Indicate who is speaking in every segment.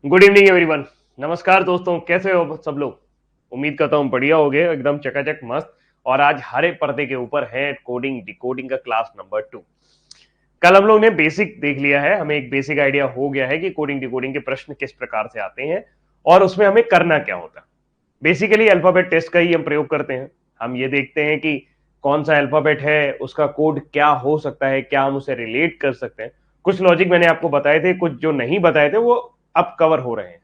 Speaker 1: Good evening everyone. नमस्कार दोस्तों, कैसे हो सब लोग। उम्मीद करता हूँ बढ़िया हो गए, एकदम चकाचक मस्त। और आज हरे पर्दे के ऊपर है कोडिंग डिकोडिंग का क्लास नंबर 2। कल हम लोग ने बेसिक देख लिया है, हमें एक बेसिक आइडिया हो गया है कि कोडिंग डिकोडिंग के प्रश्न किस प्रकार से आते हैं और उसमें हमें करना क्या होता है। बेसिकली अल्फाबेट टेस्ट का ही हम प्रयोग करते हैं। हम ये देखते हैं कि कौन सा अल्फाबेट है, उसका कोड क्या हो सकता है, क्या हम उसे रिलेट कर सकते हैं। कुछ लॉजिक मैंने आपको बताए थे, कुछ जो नहीं बताए थे वो अब कवर हो रहे हैं।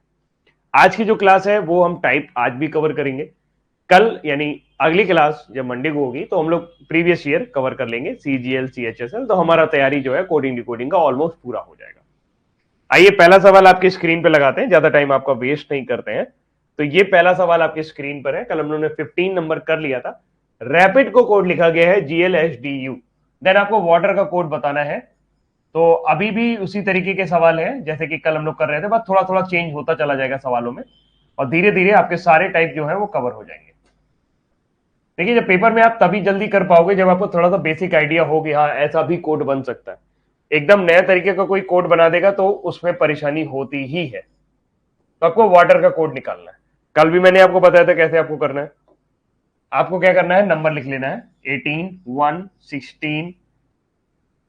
Speaker 1: आज की जो क्लास है वो हम टाइप आज भी कवर करेंगे। कल यानी अगली क्लास जब मंडे को होगी तो हम लोग प्रीवियस ईयर कवर कर लेंगे, सीजीएल सीएचएसएल। तो हमारा तैयारी जो है कोडिंग डिकोडिंग का ऑलमोस्ट पूरा हो जाएगा। आइए पहला सवाल आपकी स्क्रीन पे लगाते हैं, ज्यादा टाइम आपका वेस्ट नहीं करते हैं। तो ये पहला सवाल आपकी स्क्रीन पर है। कल हम लोगों ने 15 नंबर कर लिया था। रैपिड को कोड लिखा गया है GLHDU। देन आपको वाटर का कोड बताना है। तो अभी भी उसी तरीके के सवाल हैं जैसे कि कल हम लोग कर रहे थे, बस थोड़ा थोड़ा चेंज होता चला जाएगा सवालों में। और धीरे धीरे आपके सारे टाइप जो है वो कवर हो जाएंगे। देखिए, जब पेपर में आप तभी जल्दी कर पाओगे जब आपको थोड़ा सा बेसिक आइडिया हो कि हाँ ऐसा भी कोड बन सकता है। एकदम नया तरीके का कोई कोड बना देगा तो उसमें परेशानी होती ही है। तो आपको वाटर का कोड निकालना है। कल भी मैंने आपको बताया था कैसे आपको करना है। आपको क्या करना है, नंबर लिख लेना है 18, 1, 16,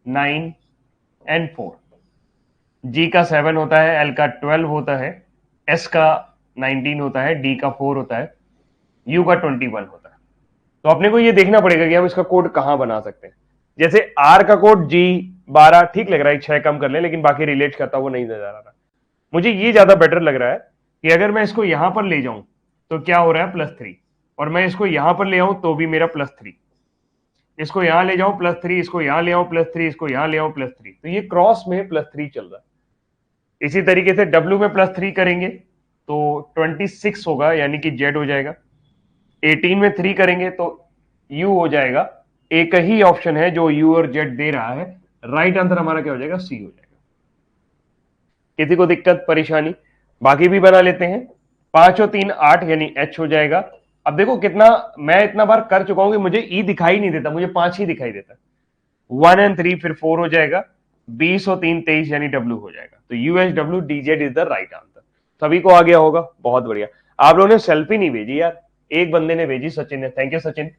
Speaker 1: 9 एंड 4। जी का 7 होता है, एल का 12 होता है, एस का 19 होता है, डी का 4 होता है, यू का 21 होता है। तो अपने को ये देखना पड़ेगा कि हम इसका कोड कहां बना सकते हैं। जैसे आर का कोड G12 ठीक लग रहा है, 6 कम कर ले, लेकिन बाकी रिलेट करता वो नहीं नजर आ रहा। मुझे ये ज्यादा बेटर लग रहा है कि अगर मैं इसको यहां पर ले जाऊं तो क्या हो रहा है, +3। और मैं इसको यहां पर ले आऊं तो भी मेरा +3। इसको यहां ले जाऊं +3, इसको यहां ले आऊं +3, इसको यहां ले आऊं +3, तो ये क्रॉस में +3 चल रहा है। इसी तरीके से W में +3 करेंगे तो 26 होगा, यानी कि Z हो जाएगा। 18 में 3 करेंगे तो U हो जाएगा। एक ही ऑप्शन है जो U और Z दे रहा है। राइट आंसर हमारा क्या हो जाएगा, C हो जाएगा। किसी को दिक्कत परेशानी, बाकी भी बना लेते हैं। 5 और 3 8, यानी H हो जाएगा। अब देखो कितना मैं इतना बार कर चुका हूं कि मुझे E दिखाई नहीं देता, मुझे 5 ही दिखाई देता। 1 एंड 3 फिर 4 हो जाएगा। 20 और 3 23, यानी W हो जाएगा। तो UHWDZ is the right answer. सभी को आ गया होगा, बहुत बढ़िया। आप लोगों ने सेल्फी नहीं भेजी यार, एक बंदे ने भेजी, सचिन ने। Thank you Sachin.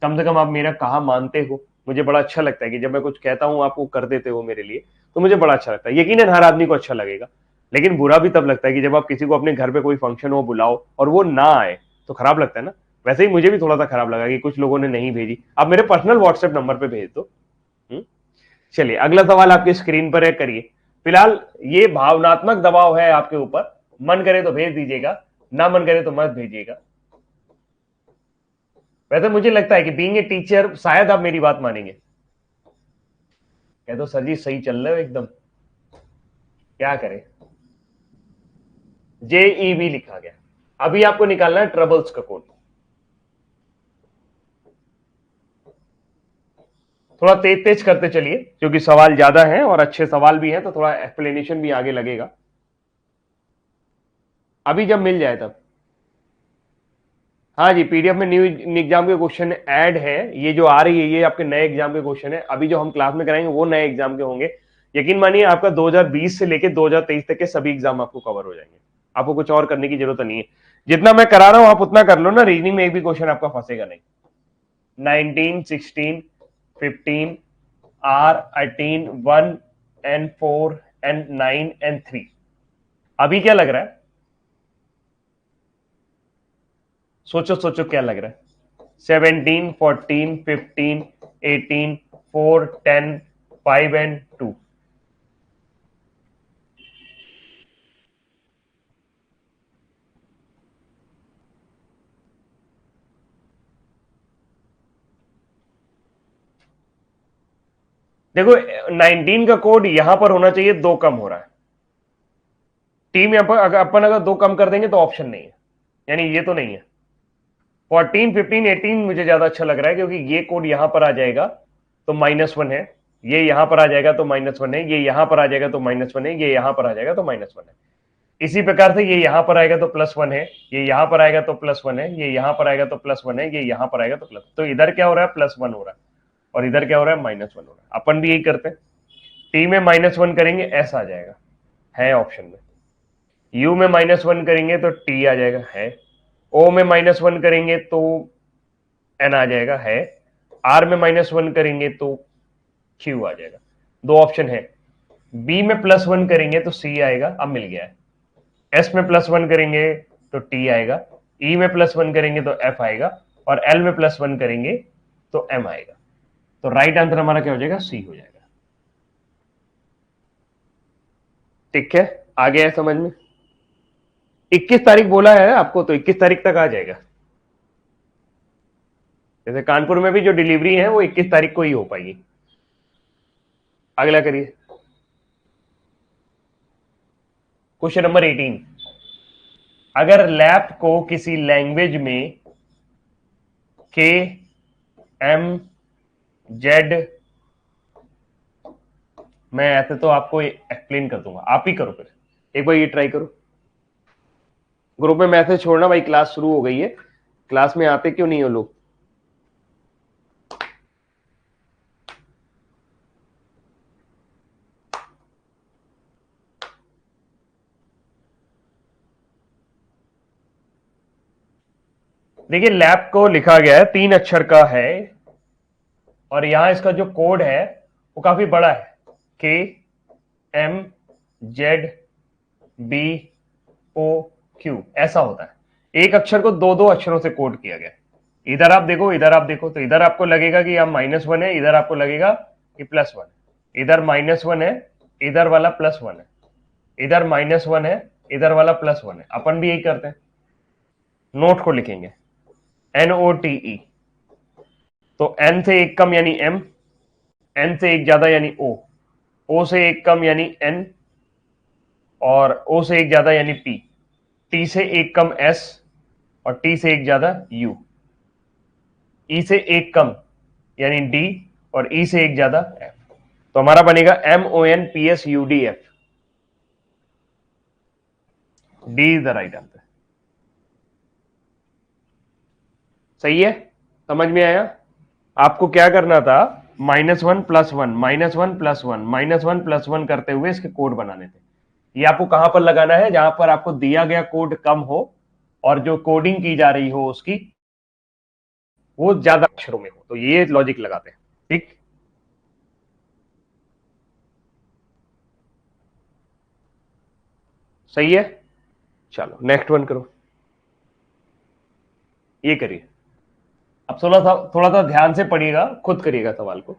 Speaker 1: कम से कम आप मेरा कहा मानते हो। मुझे बड़ा अच्छा लगता है कि जब मैं कुछ कहता हूं आप वो कर देते हो मेरे लिए। तो मुझे बड़ा अच्छा लगता है। यकीनन हर आदमी को अच्छा लगेगा, लेकिन बुरा भी तब लगता है कि जब आप किसी को अपने घर पे कोई फंक्शन हो बुलाओ और वो ना आए, तो खराब लगता है ना। वैसे ही मुझे भी थोड़ा सा खराब लगा कि कुछ लोगों ने नहीं भेजी। आप मेरे पर्सनल व्हाट्सएप नंबर पे भेज दो। चलिए अगला सवाल आपकी स्क्रीन पर है, करिए। फिलहाल ये भावनात्मक दबाव है आपके ऊपर। मन करे तो भेज दीजिएगा, ना मन करे तो मत भेजिएगा। वैसे मुझे लगता है कि बीइंग ए टीचर शायद आप मेरी बात मानेंगे। कह दो सर जी सही चल रहे हो एकदम। क्या करें, JEB लिखा गया। अभी आपको निकालना है ट्रबल्स का कोड। थोड़ा तेज तेज करते चलिए क्योंकि सवाल ज्यादा हैं और अच्छे सवाल भी हैं, तो थोड़ा एक्सप्लेनेशन भी आगे लगेगा। अभी जब मिल जाए तब। हाँ जी, पीडीएफ में न्यू एग्जाम के क्वेश्चन ऐड है। ये जो आ रही है ये आपके नए एग्जाम के क्वेश्चन है। अभी जो हम क्लास में कराएंगे वो नए एग्जाम के होंगे। यकीन मानिए आपका 2020 से लेकर 2023 तक के सभी एग्जाम आपको कवर हो जाएंगे। आपको कुछ और करने की जरूरत नहीं है। जितना मैं करा रहा हूं आप उतना कर लो ना, रीजनिंग में एक भी क्वेश्चन आपका फंसेगा नहीं। 19, 16, 15, R, 18, 1 and 4 and 9 and 3। अभी क्या लग रहा है, सोचो सोचो क्या लग रहा है। 17, 14, 15, 18, 4, 10, 5 and 2। देखो 19 का कोड यहां पर होना चाहिए, 2 कम हो रहा है। टीम यहां पर अपन अगर 2 कम कर देंगे तो ऑप्शन नहीं है, यानी ये तो नहीं है। 14, 15, 18 मुझे ज्यादा अच्छा लग रहा है क्योंकि ये कोड यहां पर आ जाएगा तो -1 है। ये यहां पर आ जाएगा तो -1 है। ये यहां पर आ जाएगा तो -1 है। ये यहां पर आ जाएगा तो -1 है। इसी प्रकार से ये यहां पर आएगा तो +1 है। ये यहां पर आएगा तो +1 है। ये यहां पर आएगा तो +1 है। ये यहां पर आएगा तो प्लस, तो इधर क्या हो रहा है, +1 हो रहा है। और इधर क्या हो रहा है, -1 हो रहा है। अपन भी यही करते हैं। टी में -1 करेंगे, एस आ जाएगा, है ऑप्शन में। U में -1 करेंगे तो T आ जाएगा, है। O में -1 करेंगे तो N आ जाएगा, है। R में -1 करेंगे तो Q आ जाएगा। दो ऑप्शन है। B में +1 करेंगे तो C आएगा, अब मिल गया है। S में +1 करेंगे तो T आएगा, E में +1 करेंगे तो F आएगा, और L में +1 करेंगे तो M आएगा। तो राइट आंसर हमारा क्या हो जाएगा? C हो जाएगा। ठीक है, आ गया है समझ में? 21 तारीख बोला है आपको, तो 21 तारीख तक आ जाएगा। जैसे कानपुर में भी जो डिलीवरी है वो 21 तारीख को ही हो पाएगी। अगला करिए, क्वेश्चन नंबर 18। अगर लैप को किसी लैंग्वेज में के एम जेड, मैं ऐसे तो आपको एक्सप्लेन कर दूंगा, आप ही करो, फिर एक बार ये ट्राई करो। ग्रुप में मैसेज छोड़ना भाई, क्लास शुरू हो गई है, क्लास में आते क्यों नहीं हो लोग? देखिए लैप को लिखा गया है, 3 अक्षर का है, और यहां इसका जो कोड है वो काफी बड़ा है, K M Z B O Q, ऐसा होता है। एक अक्षर को दो दो अक्षरों से कोड किया गया। इधर आप देखो, इधर आप देखो, तो इधर आपको लगेगा कि यहां -1 है, इधर आपको लगेगा कि +1, इधर -1 है, इधर वाला +1 है, इधर -1 है, इधर वाला +1 है। अपन भी यही करते हैं, नोट को लिखेंगे NOTE। तो n से एक कम यानी M, n से एक ज्यादा यानी O, O से एक कम यानी N, और O से एक ज्यादा यानी P, T से एक कम S, और T से एक ज्यादा U, E से एक कम यानी D, और E से एक ज्यादा F। तो हमारा बनेगा MONPSUDF। D is the right answer. सही है, समझ में आया? आपको क्या करना था, -1 + 1 -1 + 1 -1 + 1 करते हुए इसके कोड बनाने थे। ये आपको कहां पर लगाना है? जहां पर आपको दिया गया कोड कम हो और जो कोडिंग की जा रही हो उसकी वो ज्यादा अक्षरों में हो, तो ये लॉजिक लगाते हैं। ठीक, सही है। चलो नेक्स्ट वन करो, ये करिए। अब थोड़ा सा ध्यान से पढ़िएगा, खुद करिएगा सवाल को।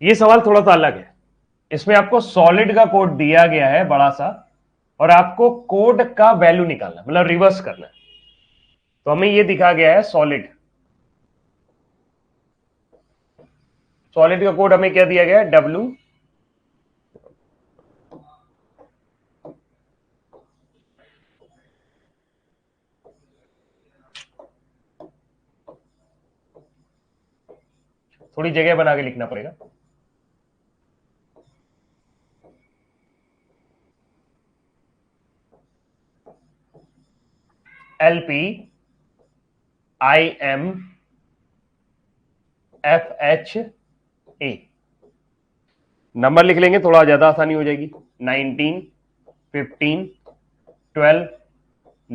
Speaker 1: ये सवाल थोड़ा सा अलग है, इसमें आपको सॉलिड का कोड दिया गया है बड़ा सा, और आपको कोड का वैल्यू निकालना, मतलब रिवर्स करना है। तो हमें ये दिखा गया है सॉलिड, सॉलिड का कोड हमें क्या दिया गया है? W, थोड़ी जगह बना के लिखना पड़ेगा, LP IM FHA। नंबर लिख लेंगे, थोड़ा ज्यादा आसानी हो जाएगी। 19 15 12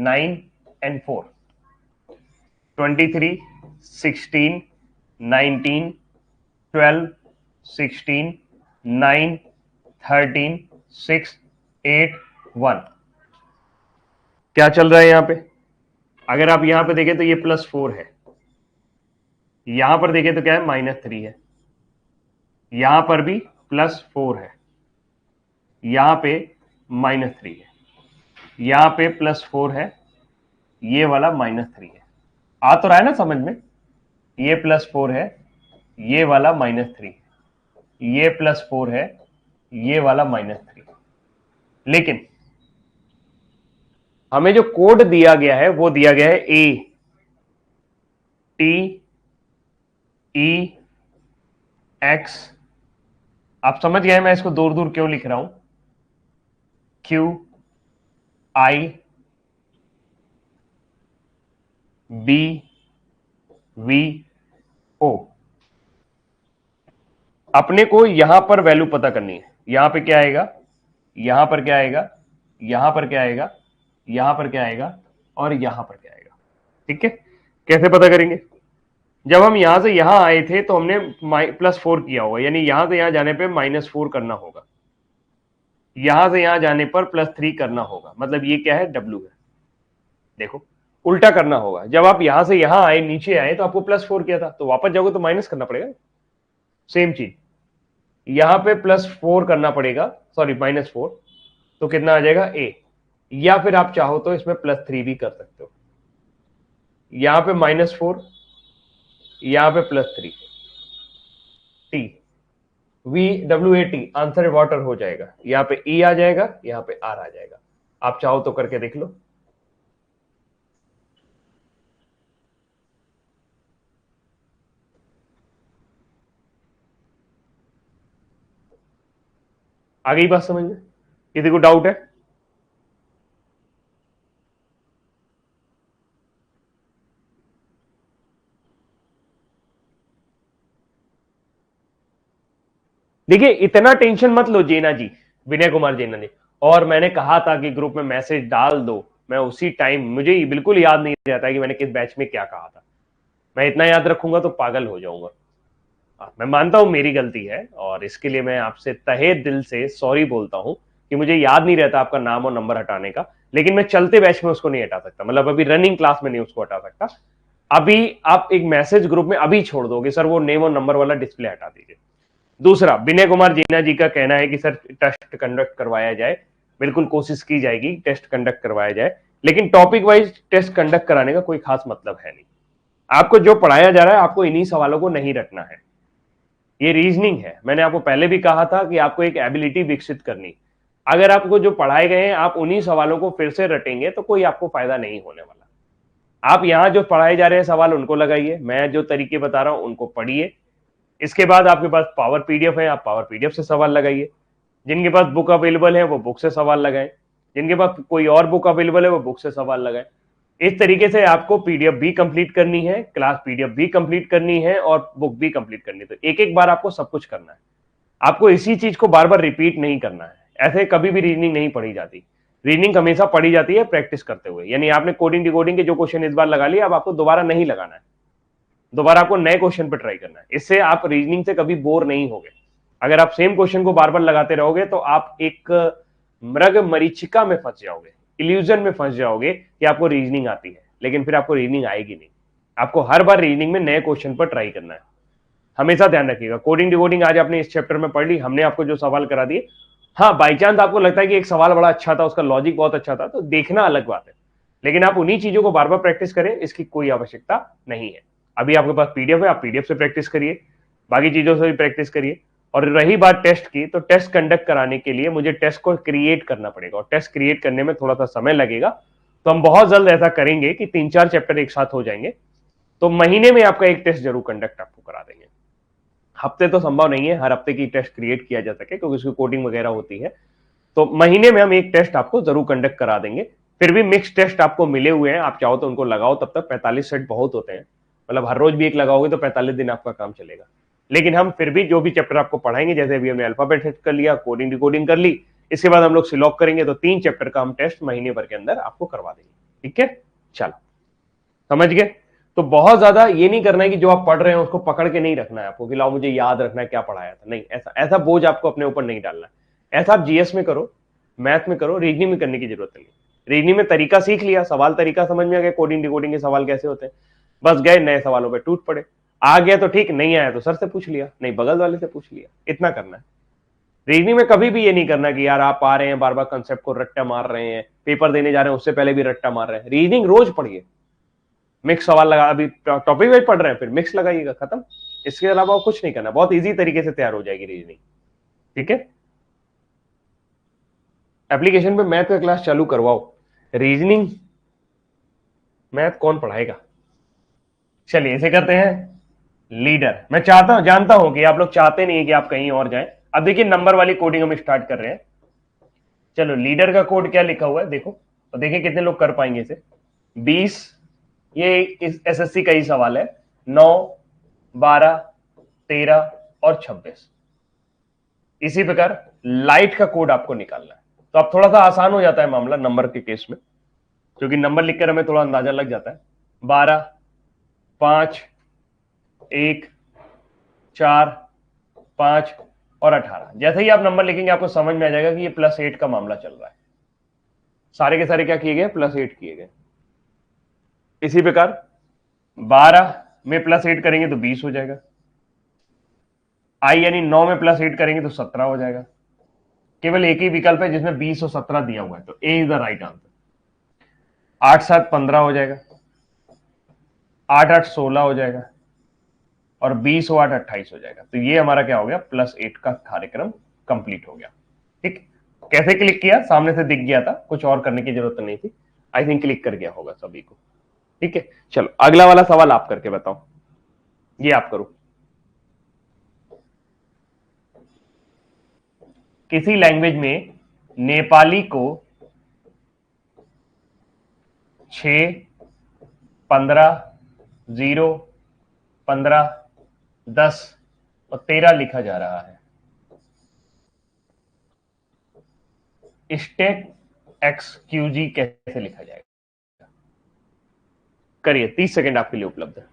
Speaker 1: 9 एंड 4, 23 16 19 12 16 9 13 6 8 1। क्या चल रहा है यहां पे? अगर आप यहां पे देखें तो ये +4 है, यहां पर देखें तो क्या है? -3 है, यहां पर भी +4 है, यहां पे -3 है, यहां पे +4 है, ये वाला -3 है। आ तो रहा है ना समझ में? ये +4 है, ये वाला -3 है, ये +4 है, ये वाला -3। लेकिन हमें जो कोड दिया गया है वो दिया गया है ए टी ई एक्स। आप समझ गए मैं इसको दूर दूर क्यों लिख रहा हूं? Q I B V O. अपने को यहां पर वैल्यू पता करनी है। यहां पे क्या आएगा, यहां पर क्या आएगा, यहां पर क्या आएगा, यहां पर क्या आएगा और यहां पर क्या आएगा। ठीक है, कैसे पता करेंगे? जब हम यहां से यहां आए थे तो हमने +4 किया होगा, यानी यहां से यहां जाने पे -4 करना होगा, यहां से यहां जाने पर +3 करना होगा। मतलब ये क्या है, W है। देखो उल्टा करना होगा। जब आप यहां से यहां आए, नीचे आए तो आपको +4 किया था, तो वापस जाओगे तो माइनस करना पड़ेगा। सेम चीज यहां पे +4 करना पड़ेगा, सॉरी -4, तो कितना आ जाएगा A। या फिर आप चाहो तो इसमें +3 भी कर सकते हो। यहां पे -4, यहां पे +3, T VWAT आंसर वाटर हो जाएगा। यहां पे E आ जाएगा, यहां पे R आ जाएगा। आप चाहो तो करके देख लो। आ गई बात समझ में? किसी को डाउट है? देखिए इतना टेंशन मत लो जेना जी, विनय कुमार जेना जी। और मैंने कहा था कि ग्रुप में मैसेज डाल दो, मैं उसी टाइम, मुझे बिल्कुल याद नहीं रहता कि मैंने किस बैच में क्या कहा था। मैं इतना याद रखूंगा तो पागल हो जाऊंगा। मैं मानता हूं मेरी गलती है और इसके लिए मैं आपसे तहे दिल से सॉरी बोलता हूं कि मुझे याद नहीं रहता आपका नाम और नंबर हटाने का। लेकिन मैं चलते बैच में उसको नहीं हटा सकता, मतलब अभी रनिंग क्लास में नहीं उसको हटा सकता। अभी आप एक मैसेज ग्रुप में अभी छोड़ दोगे, सर वो नेम और नंबर वाला डिस्प्ले हटा दीजिए। दूसरा, विनय कुमार जीना जी का कहना है कि सर टेस्ट कंडक्ट करवाया जाए, बिल्कुल कोशिश की जाएगी टेस्ट कंडक्ट करवाया जाए, लेकिन टॉपिक वाइज टेस्ट कंडक्ट कराने का कोई खास मतलब है नहीं। आपको जो पढ़ाया जा रहा है आपको इन्हीं सवालों को नहीं रटना है। ये रीजनिंग है। मैंने आपको पहले भी कहा था कि आपको एक एबिलिटी विकसित करनी। अगर आपको जो पढ़ाए गए हैं आप उन्हीं सवालों को फिर से रटेंगे तो कोई आपको फायदा नहीं होने वाला। आप यहां जो पढ़ाए जा रहे हैं सवाल उनको लगाइए, मैं जो तरीके बता रहा हूं उनको पढ़िए। इसके बाद आपके पास पावर पीडीएफ है, आप पावर पीडीएफ से सवाल लगाइए। जिनके पास बुक अवेलेबल है वो बुक से सवाल लगाएं, जिनके पास कोई और बुक अवेलेबल है वो बुक से सवाल लगाएं। इस तरीके से आपको पीडीएफ भी कंप्लीट करनी है, क्लास पीडीएफ भी कंप्लीट करनी है और बुक भी कंप्लीट करनी है। तो एक एक बार आपको सब कुछ करना है। आपको इसी चीज को बार बार रिपीट नहीं करना है। ऐसे कभी भी रीजनिंग नहीं पढ़ी जाती। रीजनिंग हमेशा पढ़ी जाती है प्रैक्टिस करते हुए। यानी आपने कोडिंग डिकोडिंग के जो क्वेश्चन इस बार लगा लिए, अब आपको दोबारा नहीं लगाना है, दोबारा आपको नए क्वेश्चन पर ट्राई करना है। इससे आप रीजनिंग से कभी बोर नहीं होगे। अगर आप सेम क्वेश्चन को बार बार लगाते रहोगे तो आप एक मृग मरीचिका में फंस जाओगे, इल्यूजन में फंस जाओगे कि आपको रीजनिंग आती है, लेकिन फिर आपको रीजनिंग आएगी नहीं। आपको हर बार रीजनिंग में नए क्वेश्चन पर ट्राई करना है। हमेशा ध्यान रखिएगा। कोडिंग डिकोडिंग आज आपने इस चैप्टर में पढ़ ली, हमने आपको जो सवाल करा दिए, हाँ बाई चांस आपको लगता है कि एक सवाल बड़ा अच्छा था, उसका लॉजिक बहुत अच्छा था, तो देखना अलग बात है। लेकिन आप उन्हीं चीजों को बार बार प्रैक्टिस करें, इसकी कोई आवश्यकता नहीं है। अभी आपके पास पीडीएफ है, आप पीडीएफ से प्रैक्टिस करिए, बाकी चीजों से भी प्रैक्टिस करिए। और रही बात टेस्ट की, तो टेस्ट कंडक्ट कराने के लिए मुझे टेस्ट को क्रिएट करना पड़ेगा और टेस्ट क्रिएट करने में थोड़ा सा समय लगेगा। तो हम बहुत जल्द ऐसा करेंगे कि 3-4 चैप्टर एक साथ हो जाएंगे। तो महीने में आपका एक टेस्ट जरूर कंडक्ट आपको करा देंगे। हफ्ते तो संभव नहीं है हर हफ्ते की टेस्ट क्रिएट किया जा सके, क्योंकि उसकी कोडिंग वगैरह होती है। तो महीने में हम एक टेस्ट आपको जरूर कंडक्ट करा देंगे। फिर भी मिक्स टेस्ट आपको मिले हुए हैं, आप चाहो तो उनको लगाओ। तब तक 45 सेट बहुत होते हैं, मतलब हर रोज भी एक लगाओगे तो 45 दिन आपका काम चलेगा। लेकिन हम फिर भी जो भी चैप्टर आपको पढ़ाएंगे, जैसे अभी हमने अल्फाबेट कर लिया, कोडिंग डिकोडिंग कर ली, इसके बाद हम लोग सिलॉक करेंगे, तो 3 चैप्टर का हम टेस्ट महीने भर के अंदर आपको करवा देंगे। ठीक है, चलो समझ गए? तो बहुत ज्यादा ये नहीं करना है कि जो आप पढ़ रहे हैं उसको पकड़ के नहीं रखना है आपको कि लाओ मुझे याद रखना है क्या पढ़ाया था। नहीं, ऐसा ऐसा बोझ आपको अपने ऊपर नहीं डालना है। ऐसा आप जीएस में करो, मैथ में करो, रीजनिंग में करने की जरूरत नहीं। रीजनिंग में तरीका सीख लिया, सवाल तरीका समझ में आ गया, कोडिंग डिकोडिंग के सवाल कैसे होते हैं, बस गए नए सवालों पे टूट पड़े। आ गया तो ठीक, नहीं आया तो सर से पूछ लिया, नहीं बगल वाले से पूछ लिया, इतना करना है। रीजनिंग में कभी भी ये नहीं करना कि यार आप आ रहे हैं बार बार कंसेप्ट को रट्टा मार रहे हैं, पेपर देने जा रहे हैं उससे पहले भी रट्टा मार रहे हैं। रीजनिंग रोज पढ़िए, मिक्स सवाल लगा, अभी टॉपिक वाइज पढ़ रहे हैं फिर मिक्स लगाइएगा, खत्म। इसके अलावा कुछ नहीं करना, बहुत इजी तरीके से तैयार हो जाएगी रीजनिंग। ठीक है, एप्लीकेशन पे मैथ का क्लास चालू करवाओ। रीजनिंग मैथ कौन पढ़ाएगा? चलिए ऐसे करते हैं, लीडर। मैं चाहता हूं, जानता हूं कि आप लोग चाहते नहीं है कि आप कहीं और जाएं। अब देखिए नंबर वाली कोडिंग हम स्टार्ट कर रहे हैं। चलो लीडर का कोड क्या लिखा हुआ है देखो, और देखिए कितने लोग कर पाएंगे इसे। 20, ये इस एसएससी का ही सवाल है। 9, 12, 13 और 26। इसी प्रकार लाइट का कोड आपको निकालना है। तो अब थोड़ा सा आसान हो जाता है मामला नंबर के केस में, क्योंकि नंबर लिखकर हमें थोड़ा अंदाजा लग जाता है। 12, 5, 1, 4, 5 और 18। जैसे ही आप नंबर लिखेंगे आपको समझ में आ जाएगा कि ये +8 का मामला चल रहा है। सारे के सारे क्या किए गए? +8 किए गए। इसी प्रकार 12 में +8 करेंगे तो 20 हो जाएगा। आई यानी 9 में +8 करेंगे तो 17 हो जाएगा। केवल एक ही विकल्प है जिसमें 20 और 17 दिया हुआ है, तो ए इज द राइट आंसर। 8, 7, 15 हो जाएगा। 8, 8, 16 हो जाएगा। और 20 और 8, 28 हो जाएगा। तो ये हमारा क्या हो गया? +8 का कार्यक्रम कंप्लीट हो गया। ठीक, कैसे क्लिक किया? सामने से दिख गया था, कुछ और करने की जरूरत नहीं थी। आई थिंक क्लिक कर गया होगा सभी को। ठीक है, चलो अगला वाला सवाल आप करके बताओ। ये आप करो। किसी लैंग्वेज में नेपाली को 6, 15, 0, 15, 10 और 13 लिखा जा रहा है। स्टेट एक्सक्यूजी कैसे लिखा जाएगा? करिए, 30 सेकंड आपके लिए उपलब्ध है।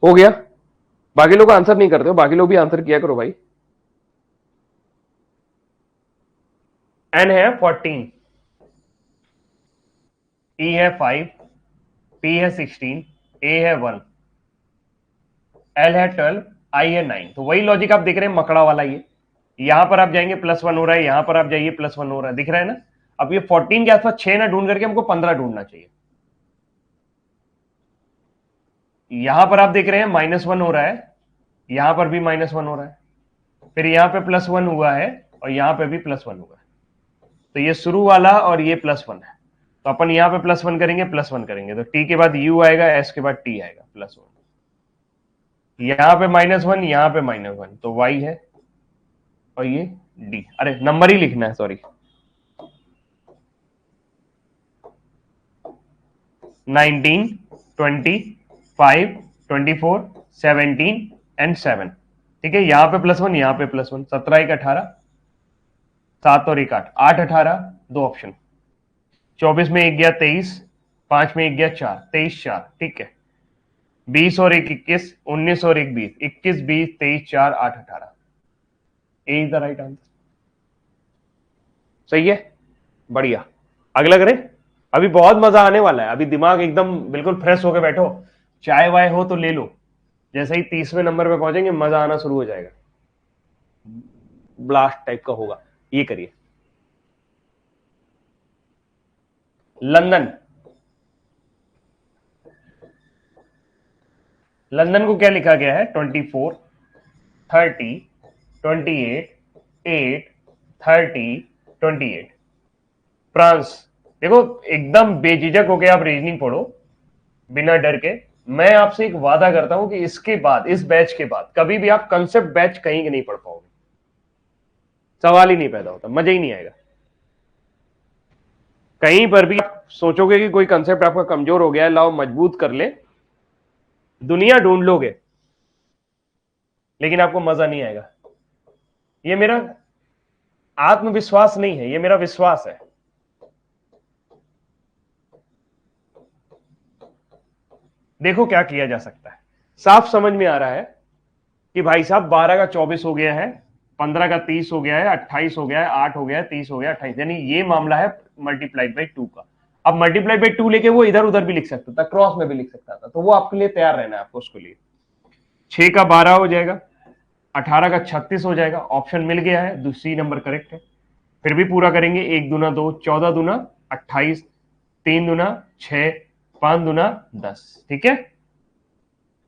Speaker 1: हो गया? बाकी लोग आंसर नहीं करते हो, बाकी लोग भी आंसर किया करो भाई। एन है 14, ई है 5, पी है 16, ए है 1, एल है 12, आई है 9। तो वही लॉजिक आप देख रहे हैं, मकड़ा वाला। ये यहां पर आप जाएंगे +1 हो रहा है, यहां पर आप जाइए +1 हो रहा है, दिख रहा है ना। अब ये 14 के आसपास 6 ना ढूंढ करके हमको 15 ढूंढना चाहिए। यहां पर आप देख रहे हैं -1 हो रहा है, यहां पर भी -1 हो रहा है, फिर यहां पे +1 हुआ है और यहां पे भी +1 हुआ है। तो ये शुरू वाला और ये +1 है। तो अपन यहां पे +1 करेंगे, +1 करेंगे तो टी के बाद यू आएगा, एस के बाद टी आएगा, +1। यहां पे -1, यहां पे -1, तो वाई है और ये डी। अरे नंबर ही लिखना है, सॉरी। 19, 20, 5, 24, 17 एंड 7। ठीक है, यहां पे +1, यहां पे +1, 17 1 18, 7 और 1 8, 8 18, दो ऑप्शन। 24 में 1 गया 23, 5 में 1 गया 4, 23 4। ठीक है, 20 और 1 21, 19 और 1 20, 21 20 23 4 8 18। ए इज द राइट आंसर। सही है, बढ़िया। अगला करें। अभी बहुत मजा आने वाला है, अभी दिमाग एकदम बिल्कुल फ्रेश होकर बैठो। चाय वाय हो तो ले लो, जैसे ही 30वें नंबर पे पहुंचेंगे मजा आना शुरू हो जाएगा, ब्लास्ट टाइप का होगा। ये करिए। लंदन, लंदन को क्या लिखा गया है? 24, 30, 28, 8, 30, 28। फ्रांस, देखो एकदम बेझिझक होकर आप रीजनिंग पढ़ो बिना डर के। मैं आपसे एक वादा करता हूं कि इसके बाद, इस बैच के बाद कभी भी आप कंसेप्ट बैच कहीं के नहीं पढ़ पाओगे। सवाल ही नहीं पैदा होता, मजा ही नहीं आएगा। कहीं पर भी आप सोचोगे कि कोई कंसेप्ट आपका कमजोर हो गया है, लाओ मजबूत कर ले, दुनिया ढूंढ लोगे, लेकिन आपको मजा नहीं आएगा। ये मेरा आत्मविश्वास नहीं है, ये मेरा विश्वास है। देखो क्या किया जा सकता है। साफ समझ में आ रहा है कि भाई साहब 12 का 24 हो गया है, 15 का 30 हो गया है, 28 हो गया है, 8 हो गया है, 30 हो गया, 28, यानी ये मामला है मल्टीप्लाइड बाई 2 का। अब मल्टीप्लाइड बाई 2 लेके वो इधर उधर भी लिख सकता था, क्रॉस में भी लिख सकता था, तो वो आपके लिए तैयार रहना है आपको उसके लिए। 6 का 12 हो जाएगा, 18 का 36 हो जाएगा, ऑप्शन मिल गया है, दूसरी नंबर करेक्ट है। फिर भी पूरा करेंगे, 1 दूना 2, 14 दूना 28, 3 दूना 6, 5 दूना 10। ठीक है,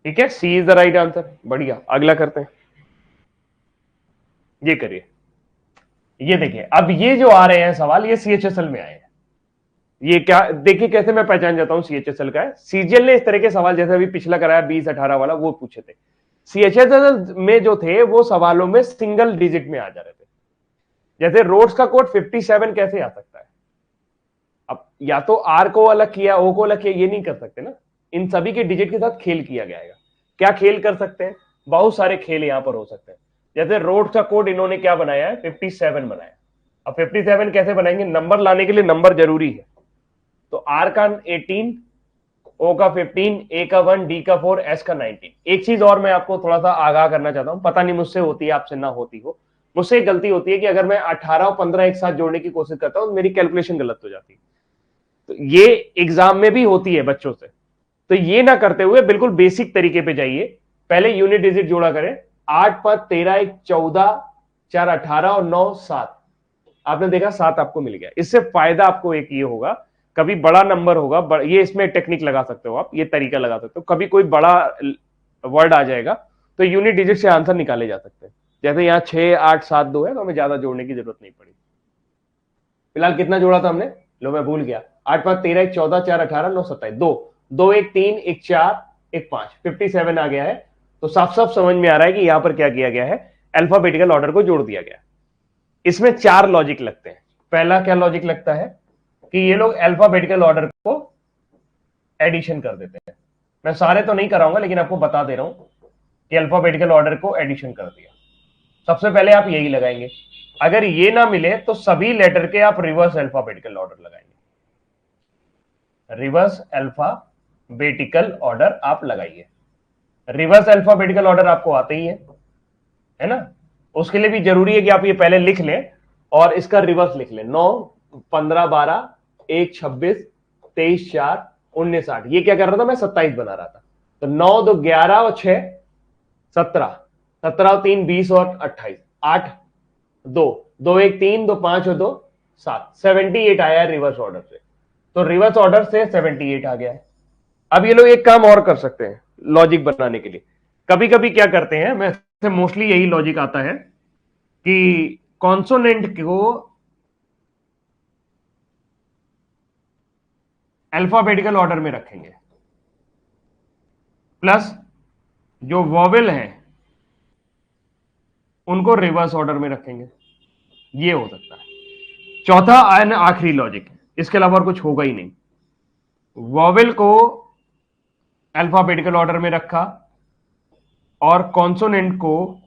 Speaker 1: ठीक है, C is the right answer. बढ़िया, अगला करते हैं। ये करिए, ये देखिए, अब ये जो आ रहे हैं सवाल, ये सीएचएसएल में आए हैं। ये क्या, देखिए कैसे मैं पहचान जाता हूं सीएचएसएल का है। सीजीएल ने इस तरह के सवाल, जैसे अभी पिछला कराया 20-18 वाला, वो पूछे थे। सीएचएसएल में जो थे वो सवालों में सिंगल डिजिट में आ जा रहे थे। जैसे रोड्स का कोड 57 कैसे आ सकता है? अब या तो आर को अलग किया, ओ को अलग किया, ये नहीं कर सकते ना। इन सभी के डिजिट के साथ खेल किया गया है। क्या खेल कर सकते हैं? बहुत सारे खेल यहां पर हो सकते हैं। जैसे रोड का कोड इन्होंने क्या बनाया है, 57 बनाया। अब 57 कैसे बनाएंगे? नंबर लाने के लिए नंबर जरूरी है, तो आर का 18, ओ का 15, ए का 1, डी का 4, एस का 19। एक चीज और मैं आपको थोड़ा सा आगाह करना चाहता हूं, पता नहीं मुझसे होती है आपसे ना होती हो। मुझसे एक गलती होती है कि अगर मैं 18 और 15 एक साथ जोड़ने की कोशिश करता हूं तो मेरी कैलकुलेशन गलत हो जाती है। तो ये एग्जाम में भी होती है बच्चों से, तो ये ना करते हुए बिल्कुल बेसिक तरीके पे जाइए। पहले यूनिट डिजिट जोड़ा करें। 8 5 13 1 14, 4 18 और 9 7। आपने देखा 7 आपको मिल गया। इससे फायदा आपको एक ये होगा, कभी बड़ा नंबर होगा, ये इसमें टेक्निक लगा सकते हो आप, ये तरीका लगा सकते हो, कभी कोई बड़ा वर्ड आ जाएगा तो यूनिट डिजिट से आंसर निकाले जा सकते हैं। जैसे यहाँ 6 8 7 2 है, तो हमें ज्यादा जोड़ने की जरूरत नहीं पड़ी। फिलहाल कितना जोड़ा था हमने, लो मैं भूल गया। 8 5 13 1 14, 4 18, 9 27, 2 2 1 3 1 4 1 5, 57 आ गया है। तो साफ साफ समझ में आ रहा है कि यहां पर क्या किया गया है, अल्फाबेटिकल ऑर्डर को जोड़ दिया गया। इसमें 4 लॉजिक लगते हैं। पहला क्या लॉजिक लगता है कि ये लोग अल्फाबेटिकल ऑर्डर को एडिशन कर देते हैं। मैं सारे तो नहीं कराऊंगा, लेकिन आपको बता दे रहा हूं कि अल्फाबेटिकल ऑर्डर को एडिशन कर दिया। सबसे पहले आप यही लगाएंगे। अगर ये ना मिले तो सभी लेटर के आप रिवर्स अल्फाबेटिकल ऑर्डर लगाएंगे। रिवर्स अल्फाबेटिकल ऑर्डर आप लगाइए। रिवर्स अल्फाबेटिकल ऑर्डर आपको आते ही है ना। उसके लिए भी जरूरी है कि आप ये पहले लिख लें और इसका रिवर्स लिख लें। 9 15 12 1 26 23 4 19 8। ये क्या कर रहा था मैं, 27 बना रहा था। तो 9 2 11 और 6 17, 17 और 3 20 और 28, 8 2 2 1 3 2 5 और 2 7, 78 आया है रिवर्स ऑर्डर से। तो रिवर्स ऑर्डर से 78 आ गया है। अब ये लोग एक काम और कर सकते हैं लॉजिक बनाने के लिए। कभी कभी क्या करते हैं, मैं मोस्टली यही लॉजिक आता है कि कॉन्सोनेंट को अल्फाबेटिकल ऑर्डर में रखेंगे, प्लस जो वॉवेल हैं उनको रिवर्स ऑर्डर में रखेंगे। ये हो सकता है। चौथा आखिरी लॉजिक, इसके अलावा और कुछ होगा ही नहीं। वॉवेल को अल्फाबेटिकल ऑर्डर में रखा और कॉन्सोनेंट को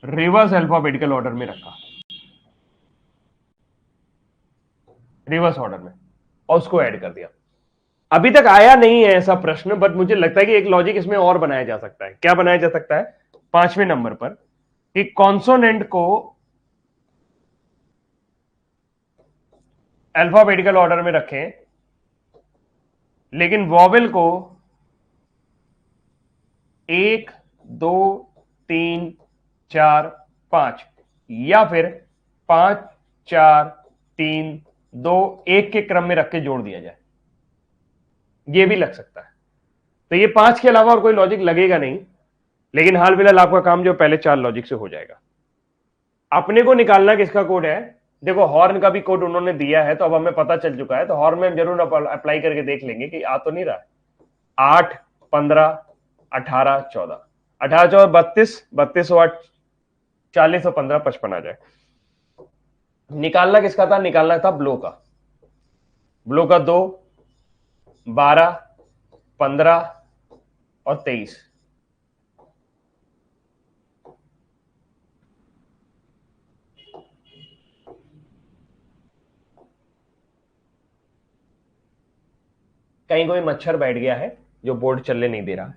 Speaker 1: रिवर्स अल्फाबेटिकल ऑर्डर में रखा, रिवर्स ऑर्डर में, और उसको ऐड कर दिया। अभी तक आया नहीं है ऐसा प्रश्न, बट मुझे लगता है कि एक लॉजिक इसमें और बनाया जा सकता है। क्या बनाया जा सकता है? 5वें नंबर पर कि कॉन्सोनेंट को अल्फाबेटिकल ऑर्डर में रखें, लेकिन वॉवेल को 1 2 3 4 5 या फिर 5 4 3 2 1 के क्रम में रख के जोड़ दिया जाए। ये भी लग सकता है। तो ये 5 के अलावा और कोई लॉजिक लगेगा नहीं, लेकिन हाल फिलहाल आपका काम जो पहले 4 लॉजिक से हो जाएगा। अपने को निकालना किसका कोड है? देखो हॉर्न का भी कोड उन्होंने दिया है, तो अब हमें पता चल चुका है, तो हॉर्न में हम जरूर अप्लाई करके देख लेंगे कि आ तो नहीं रहा है। 8 15 18 14, 18 14 32, 32 और 8 40 और 15 55 आ जाए। निकालना किसका था? निकालना था ब्लो का। ब्लो का 2 12 15 और 23। कहीं कोई मच्छर बैठ गया है जो बोर्ड चलने नहीं दे रहा है।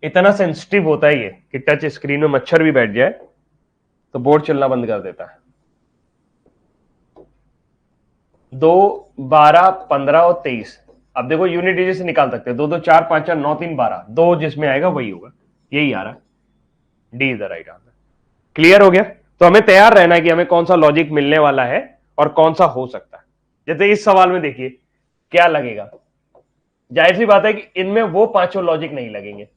Speaker 1: इतना सेंसिटिव होता है ये कि टच स्क्रीन में मच्छर भी बैठ जाए तो बोर्ड चलना बंद कर देता है। 2, 12, 15 और 23। अब देखो यूनिट डिजिट से निकाल सकते हैं। 2 2 4 5 4 9 3 12, 2 जिसमें आएगा वही होगा। यही आ रहा, D is the right answer. Clear हो गया? तो हमें तैयार रहना है कि हमें कौन सा लॉजिक मिलने वाला है और कौन सा हो सकता है। जैसे इस सवाल में देखिए क्या लगेगा। जाहिर सी बात है कि इनमें वो पांचों लॉजिक नहीं लगेंगे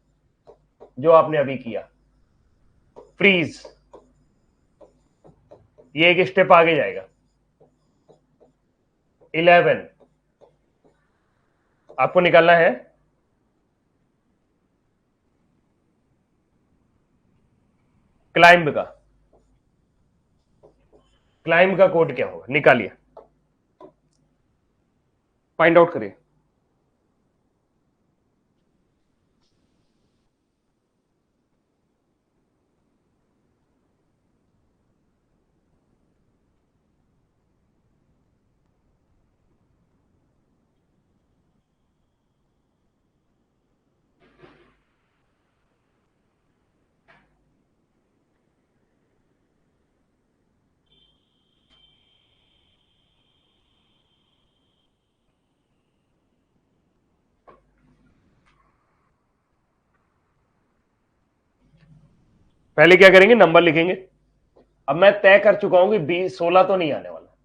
Speaker 1: जो आपने अभी किया। फ्रीज, ये एक स्टेप आगे जाएगा। 11 आपको निकालना है। क्लाइंब का, क्लाइंब का कोड क्या होगा, निकालिए, फाइंड आउट करिए। पहले क्या करेंगे, नंबर लिखेंगे। अब मैं तय कर चुका हूं कि 16 तो नहीं आने वाला।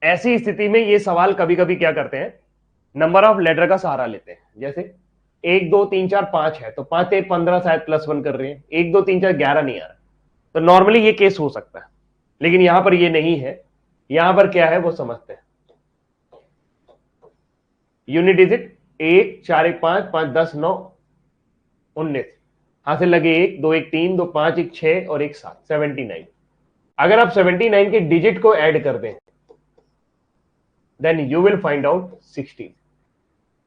Speaker 1: ऐसी स्थिति में ये सवाल कभी कभी क्या करते हैं, नंबर ऑफ लेटर का सहारा लेते हैं। जैसे 1 2 3 4 5 है तो 5 1 15 शायद +1 कर रहे हैं। 1 2 3 4 11 नहीं आ रहा, तो नॉर्मली ये केस हो सकता है। लेकिन यहां पर ये नहीं है। यहां पर क्या है वो समझते हैं। यूनिट डिजिट 1 4 1 5 5 10 9 19, हाथ से लगे 1 2 1 3 2 5 1 6 और 1 7, 79। अगर आप 79 के डिजिट को ऐड कर दें then you will find out 16।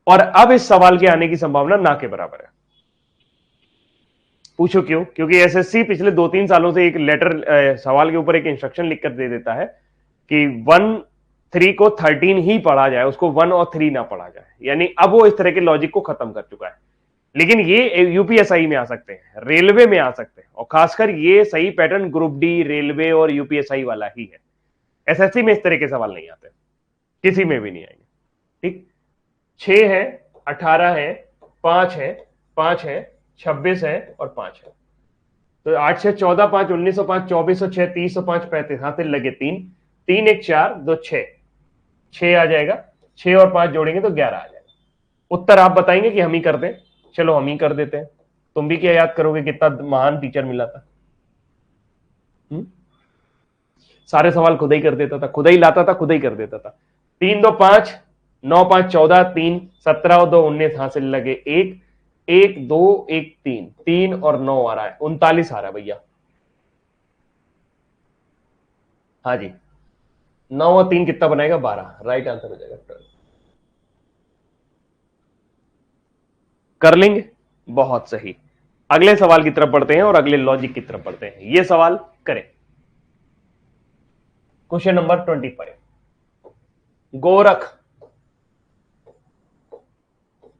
Speaker 1: और अब इस सवाल के आने की संभावना ना के बराबर है। पूछो क्यों? क्योंकि एसएससी पिछले 2-3 सालों से एक लेटर सवाल के ऊपर एक इंस्ट्रक्शन लिखकर दे देता है कि 1 3 को 13 ही पढ़ा जाए, उसको 1 और 3 ना पढ़ा जाए। यानी अब वो इस तरह के लॉजिक को खत्म कर चुका है। लेकिन ये यूपीएसआई में आ सकते हैं, रेलवे में आ सकते हैं, और खासकर ये सही पैटर्न ग्रुप डी, रेलवे और यूपीएसआई वाला ही है। एसएससी में इस तरह के सवाल नहीं आते, किसी में भी नहीं आएंगे। ठीक, 6 है, 18 है, 5 है, 5 है, 26 है और 5 है। तो 8 6 14 5 1905 2406 3005 35, हाथ से लगे 3 3 1 4 2 6, 6 आ जाएगा। 6 और 5 जोड़ेंगे तो 11 आ जाएगा। उत्तर आप बताएंगे कि हम ही कर दें? चलो हम ही कर देते हैं। तुम भी क्या याद करोगे कितना महान टीचर मिला था। सारे सवाल खुद ही कर देता था, खुद ही लाता था, खुद ही कर देता था। 3 2 5 9 5 14 3 17 और 2 19, हाथ से लगे 1 1 2 1 3 3 और 9 आ रहा है, 39 आ रहा है भैया। हाँ जी, 9 और 3 कितना बनाएगा, 12। राइट आंसर हो जाएगा 12। कर लेंगे, बहुत सही। अगले सवाल की तरफ बढ़ते हैं और अगले लॉजिक की तरफ बढ़ते हैं। ये सवाल करें। Question number 25। गोरख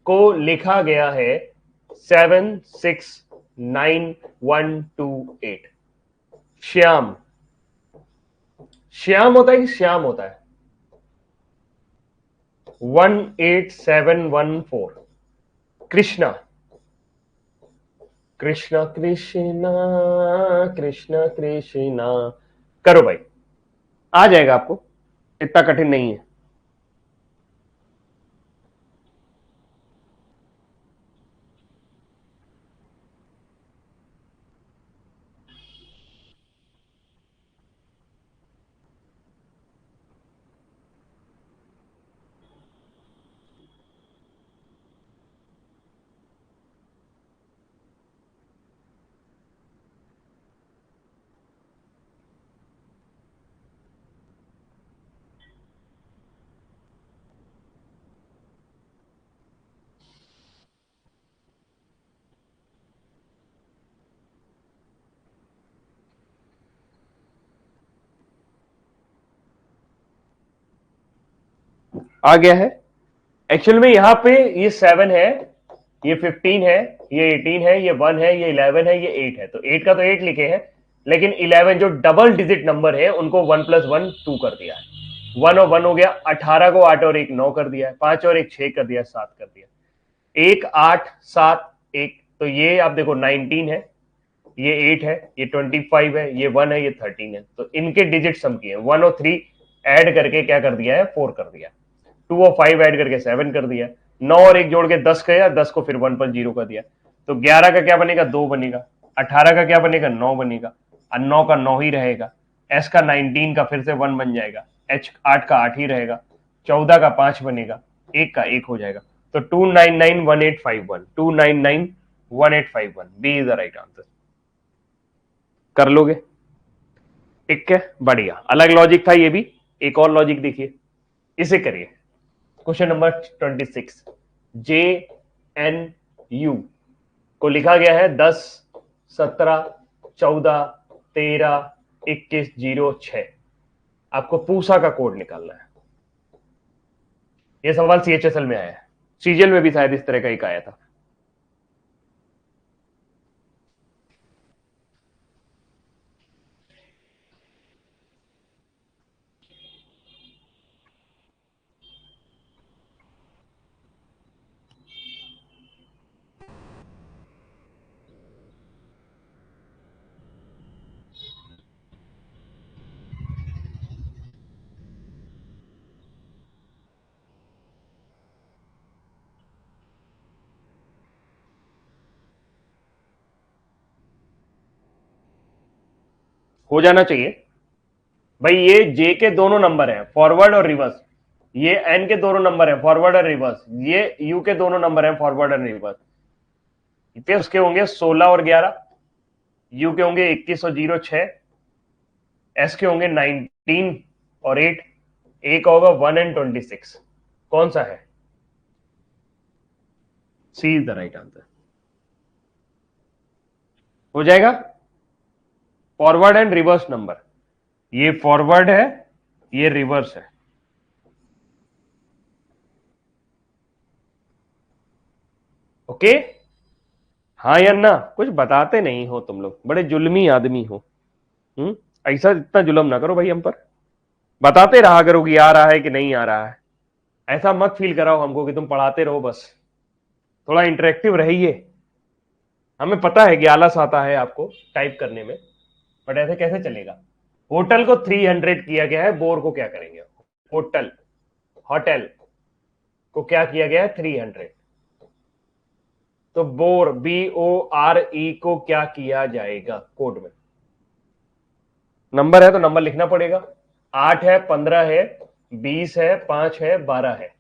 Speaker 1: को लिखा गया है 769 1 2 8। श्याम, श्याम होता है कि श्याम होता है? 18714। कृष्णा, कृष्णा कृष्णा कृष्णा कृष्णा। करो भाई, आ जाएगा आपको, इतना कठिन नहीं है। आ गया है। एक्चुअल में यहाँ पे ये 7 है, ये 15 है, ये 18 है, ये 1 है, ये 11 है, ये 8 है। तो 8 का तो 8 लिखे हैं, लेकिन 11 जो डबल डिजिट नंबर है उनको 1 + 1 2 कर दिया है। 1 और 1 हो गया, 18 को 8 और 1 9 कर दिया है, 5 और 1 6 कर दिया, 7 कर दिया, 1 8 7 1। तो ये आप देखो 19 है, ये 8 है, ये 25 है, ये 1 है, ये 13 है। तो इनके डिजिट सम किए, 1 और 3 ऐड करके क्या कर दिया है, 4 कर दिया। 2 और 5 ऐड करके 7 कर दिया। 9 और 1 जोड़ के 10 किया, 10 को फिर 1 पर 0 कर दिया। तो 11 का क्या बनेगा, 2 बनेगा। 18 का क्या बनेगा, 9 बनेगा। और 9 का 9 ही रहेगा। एस का 19 का फिर से 1 बन जाएगा। एच 8 का 8 ही रहेगा। 14 का 5 बनेगा। 1 का 1 हो जाएगा। तो 2991851, 2991851 B is the right answer. कर लोगे? ठीक है, बढ़िया। अलग लॉजिक था ये भी। एक और लॉजिक देखिए, इसे करिए। Question number 26, J N U को लिखा गया है 10 17 14 13 21 06। आपको पूसा का कोड निकालना है। यह सवाल सीएचएसएल में आया है, सीजीएल में भी शायद इस तरह का एक आया था। हो जाना चाहिए भाई। ये जे के दोनों नंबर हैं, फॉरवर्ड और रिवर्स। ये एन के दोनों नंबर हैं, फॉरवर्ड और रिवर्स। ये यू के दोनों नंबर हैं, फॉरवर्ड और रिवर्स। उसके होंगे 16 और 11, यू के होंगे 21 और 06, एस के होंगे 19 और 8, ए का होगा 1 एंड 26। कौन सा है? C is the right answer. हो जाएगा। फॉरवर्ड एंड रिवर्स नंबर, ये फॉरवर्ड है, ये रिवर्स है। ओके, हाँ या ना? कुछ बताते नहीं हो तुम लोग, बड़े जुल्मी आदमी हो। ऐसा इतना जुल्म ना करो भाई हम पर। बताते रहा करो कि आ रहा है कि नहीं आ रहा है। ऐसा मत फील कराओ हमको कि तुम पढ़ाते रहो बस। थोड़ा इंटरेक्टिव रहिए। हमें पता है कि आलस आता है आपको टाइप करने में, बट ऐसे कैसे चलेगा। होटल को 300 किया गया है, बोर को क्या करेंगे? होटल, होटल को क्या किया गया है, 300। तो बोर, BORE को क्या किया जाएगा कोड में? नंबर है तो नंबर लिखना पड़ेगा। 8 है, 15 है, 20 है, 5 है, 12 है,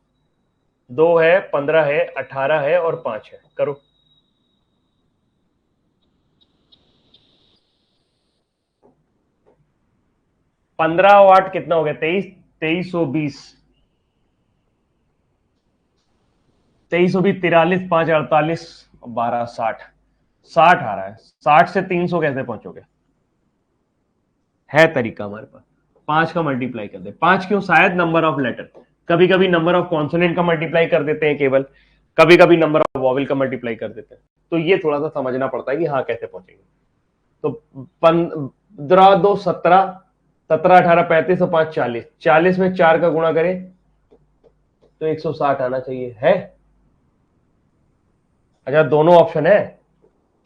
Speaker 1: 2 है, 15 है, 18 है और 5 है। करो। पंद्रह और 8 कितना हो गया, 23। 2320, 2320, 43, 5 48, 12 60। 60 आ रहा है। 60 से 300 कैसे पहुंचोगे? है तरीका हमारे पास। 5 का मल्टीप्लाई कर दे। 5 क्यों? शायद नंबर ऑफ लेटर। कभी कभी नंबर ऑफ कॉन्सोनेंट का मल्टीप्लाई कर देते हैं केवल, कभी कभी नंबर ऑफ वॉवेल का मल्टीप्लाई कर देते हैं। तो ये थोड़ा सा समझना पड़ता है कि हाँ कैसे पहुंचेंगे। तो 15 2 17, 17 18 35 और 5 40, 40 में 4 का गुणा करें तो 160 आना चाहिए है। अच्छा, दोनों ऑप्शन है।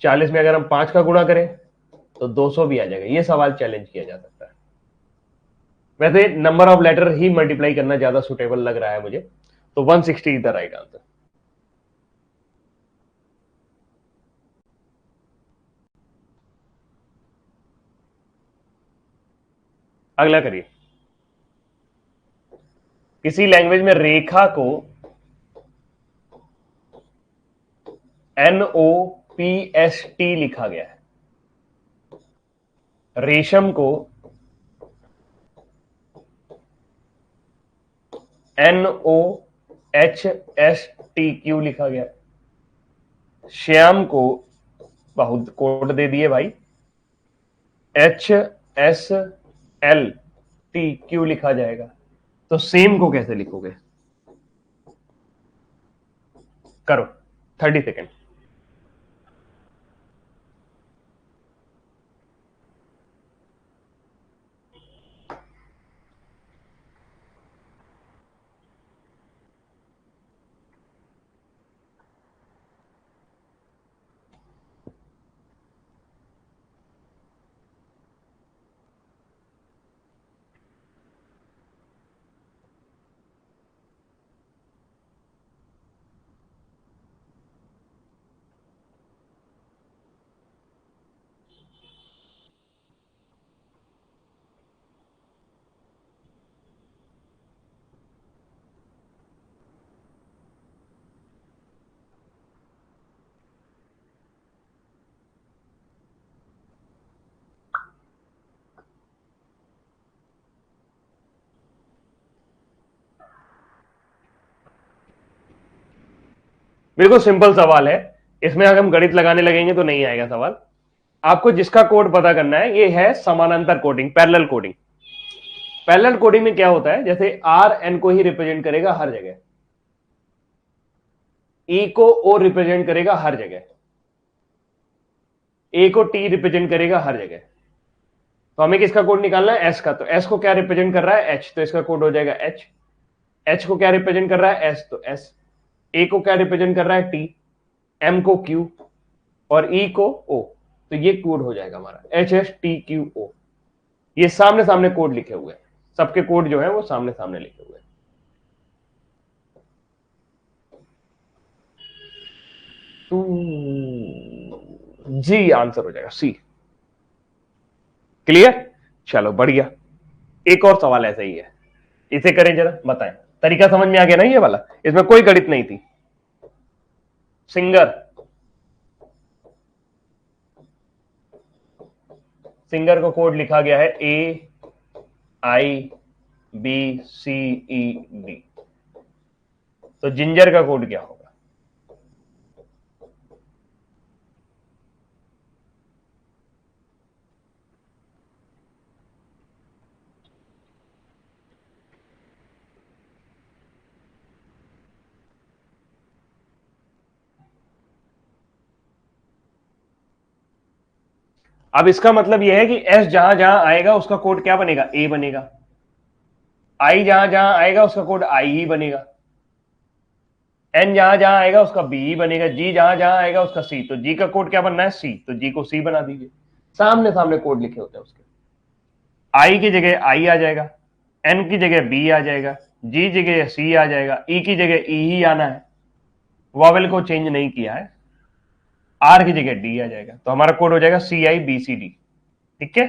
Speaker 1: 40 में अगर हम 5 का गुणा करें तो 200 भी आ जाएगा। ये सवाल चैलेंज किया जा सकता है। वैसे नंबर ऑफ लेटर ही मल्टीप्लाई करना ज्यादा सुटेबल लग रहा है मुझे। तो 160 इज द राइट आंसर। अगला करिए। किसी लैंग्वेज में रेखा को NOPST लिखा गया है, रेशम को NOHST क्यों लिखा गया? श्याम को बहुत कोड दे दिए भाई, HSLT क्यों लिखा जाएगा? तो सेम को कैसे लिखोगे? करो 30 सेकेंड। बिल्कुल सिंपल सवाल है, इसमें अगर हम गणित लगाने लगेंगे तो नहीं आएगा सवाल। आपको जिसका कोड पता करना है, ये है समानांतर coding, parallel coding. Parallel coding में क्या होता है, जैसे आर एन को ही रिप्रेजेंट करेगा हर जगह, ई को ओ रिप्रेजेंट करेगा हर जगह, ए को टी रिप्रेजेंट करेगा हर जगह। तो हमें किसका कोड निकालना है, एस का। तो एस को क्या रिप्रेजेंट कर रहा है, एच, तो इसका कोड हो जाएगा एच। एच को क्या रिप्रेजेंट कर रहा है, एस, तो एस। ए को क्या रिप्रेजेंट कर रहा है, टी। एम को क्यू और ई को ओ। तो ये कोड हो जाएगा हमारा H S T Q O. ये सामने सामने कोड लिखे हुए हैं, सबके कोड जो है वो सामने सामने लिखे हुए हैं। जी आंसर हो जाएगा सी। क्लियर, चलो बढ़िया। एक और सवाल ऐसा ही है, इसे करें जरा, बताएं। तरीका समझ में आ गया ना ये वाला, इसमें कोई गणित नहीं थी। सिंगर, सिंगर को कोड लिखा गया है ए आई बी सी ई डी। तो जिंजर का कोड क्या होगा, अब इसका मतलब यह है कि एस जहां जहां आएगा उसका कोड क्या बनेगा, ए बनेगा। आई जहां जहां आएगा उसका कोड आई ही बनेगा। एन जहां जहां आएगा उसका बी ही बनेगा। जी जहां जहां आएगा उसका सी। तो जी का कोड क्या बनना है, सी। तो जी को सी बना दीजिए। सामने सामने कोड लिखे होते हैं उसके। आई की जगह आई आ जाएगा, एन की जगह बी आ जाएगा, जी जगह सी आ जाएगा, ई की जगह ई ही आना है, वॉवेल को चेंज नहीं किया है, आर की जगह डी आ जाएगा। तो हमारा कोड हो जाएगा सी आई बी सी डी। ठीक है,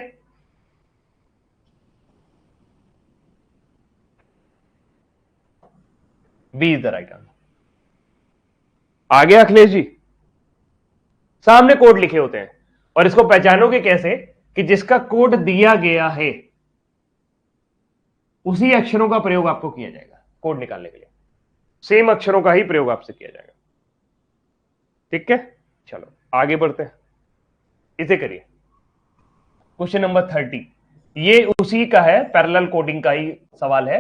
Speaker 1: B is the right answer. आ गया अखिलेश जी, सामने कोड लिखे होते हैं। और इसको पहचानोगे कैसे, कि जिसका कोड दिया गया है उसी अक्षरों का प्रयोग आपको किया जाएगा कोड निकालने के लिए। सेम अक्षरों का ही प्रयोग आपसे किया जाएगा। ठीक है, चलो आगे बढ़ते हैं, इसे करिए। क्वेश्चन नंबर 30, ये उसी का है, पैरेलल कोडिंग का ही सवाल है,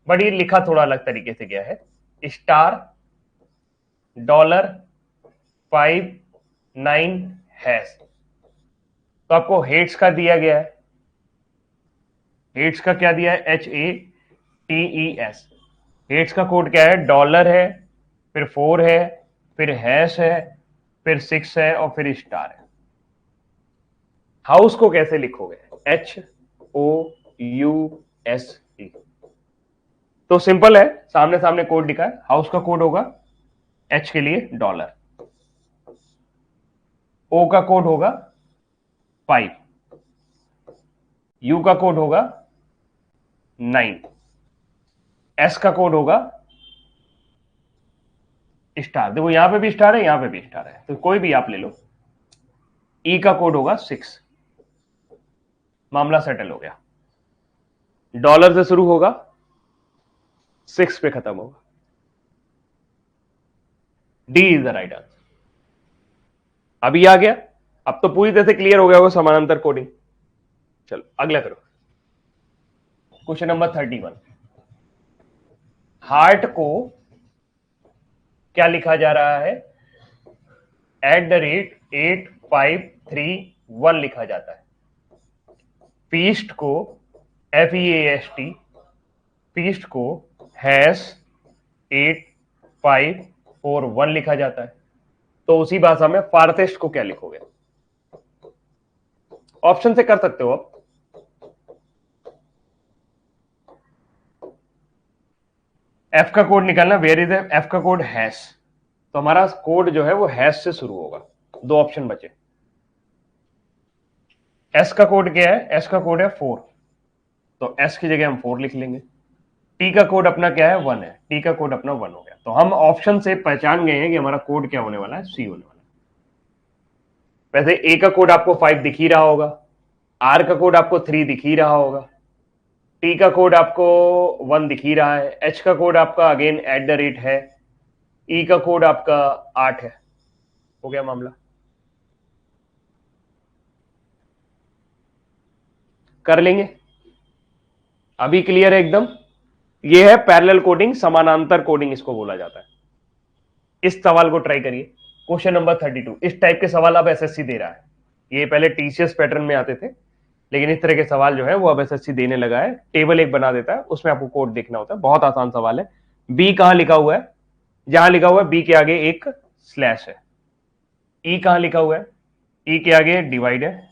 Speaker 1: बट ये लिखा थोड़ा अलग तरीके से गया है। Star dollar 59 hash. तो आपको हेट्स का दिया गया है, हेट्स का क्या दिया है, HATES। हेट्स का कोड क्या है, डॉलर है, फिर 4 है, फिर हैश है, फिर 6 है और फिर स्टार है। हाउस को कैसे लिखोगे, HOUSE। तो सिंपल है, सामने सामने कोड लिखा है। हाउस का कोड होगा H के लिए डॉलर, O का कोड होगा 5, U का कोड होगा 9, S का कोड होगा स्टार। देखो यहां पे भी स्टार है, यहां पे भी स्टार है, तो कोई भी आप ले लो। E का कोड होगा 6। मामला सेटल हो गया। डॉलर से शुरू होगा, 6 पे खत्म होगा। D is the right answer. अभी आ गया, अब तो पूरी तरह से क्लियर हो गया होगा समानांतर कोडिंग। चलो अगला करो, क्वेश्चन नंबर 31। हार्ट को क्या लिखा जा रहा है, @8531 लिखा जाता है। फीस्ट को FEAST, फीस्ट को #8541 लिखा जाता है। तो उसी भाषा में फारतेस्ट को क्या लिखोगे? ऑप्शन से कर सकते हो आप। एफ का कोड निकालना, वेयर इज एफ का कोड हैश, तो हमारा कोड जो है वो हैश से शुरू होगा। दो ऑप्शन बचे। एस का कोड क्या है, एस का कोड है 4, तो एस की जगह हम 4 लिख लेंगे। टी का कोड अपना क्या है, 1 है, टी का कोड अपना 1 हो गया। तो हम ऑप्शन से पहचान गए हैं कि हमारा कोड क्या होने वाला है, सी होने वाला है। वैसे ए का कोड आपको 5 दिख ही रहा होगा, आर का कोड आपको 3 दिख ही रहा होगा, टी का कोड आपको 1 दिख ही रहा है, एच का कोड आपका अगेन @ है, ई का कोड आपका 8 है। हो गया मामला। कर लेंगे, अभी क्लियर है एकदम। ये है पैरेलल कोडिंग, समानांतर कोडिंग इसको बोला जाता है। इस सवाल को ट्राई करिए, क्वेश्चन नंबर 32। इस टाइप के सवाल अब एसएससी दे रहा है। ये पहले टीसीएस पैटर्न में आते थे, लेकिन इस तरह के सवाल जो है वो अब एसएससी देने लगा है। टेबल एक बना देता है, उसमें आपको कोड देखना होता है। बहुत आसान सवाल है। बी कहां लिखा हुआ है, जहां लिखा हुआ है बी के आगे एक स्लैश है। ई कहां लिखा हुआ है, ई के आगे डिवाइड है,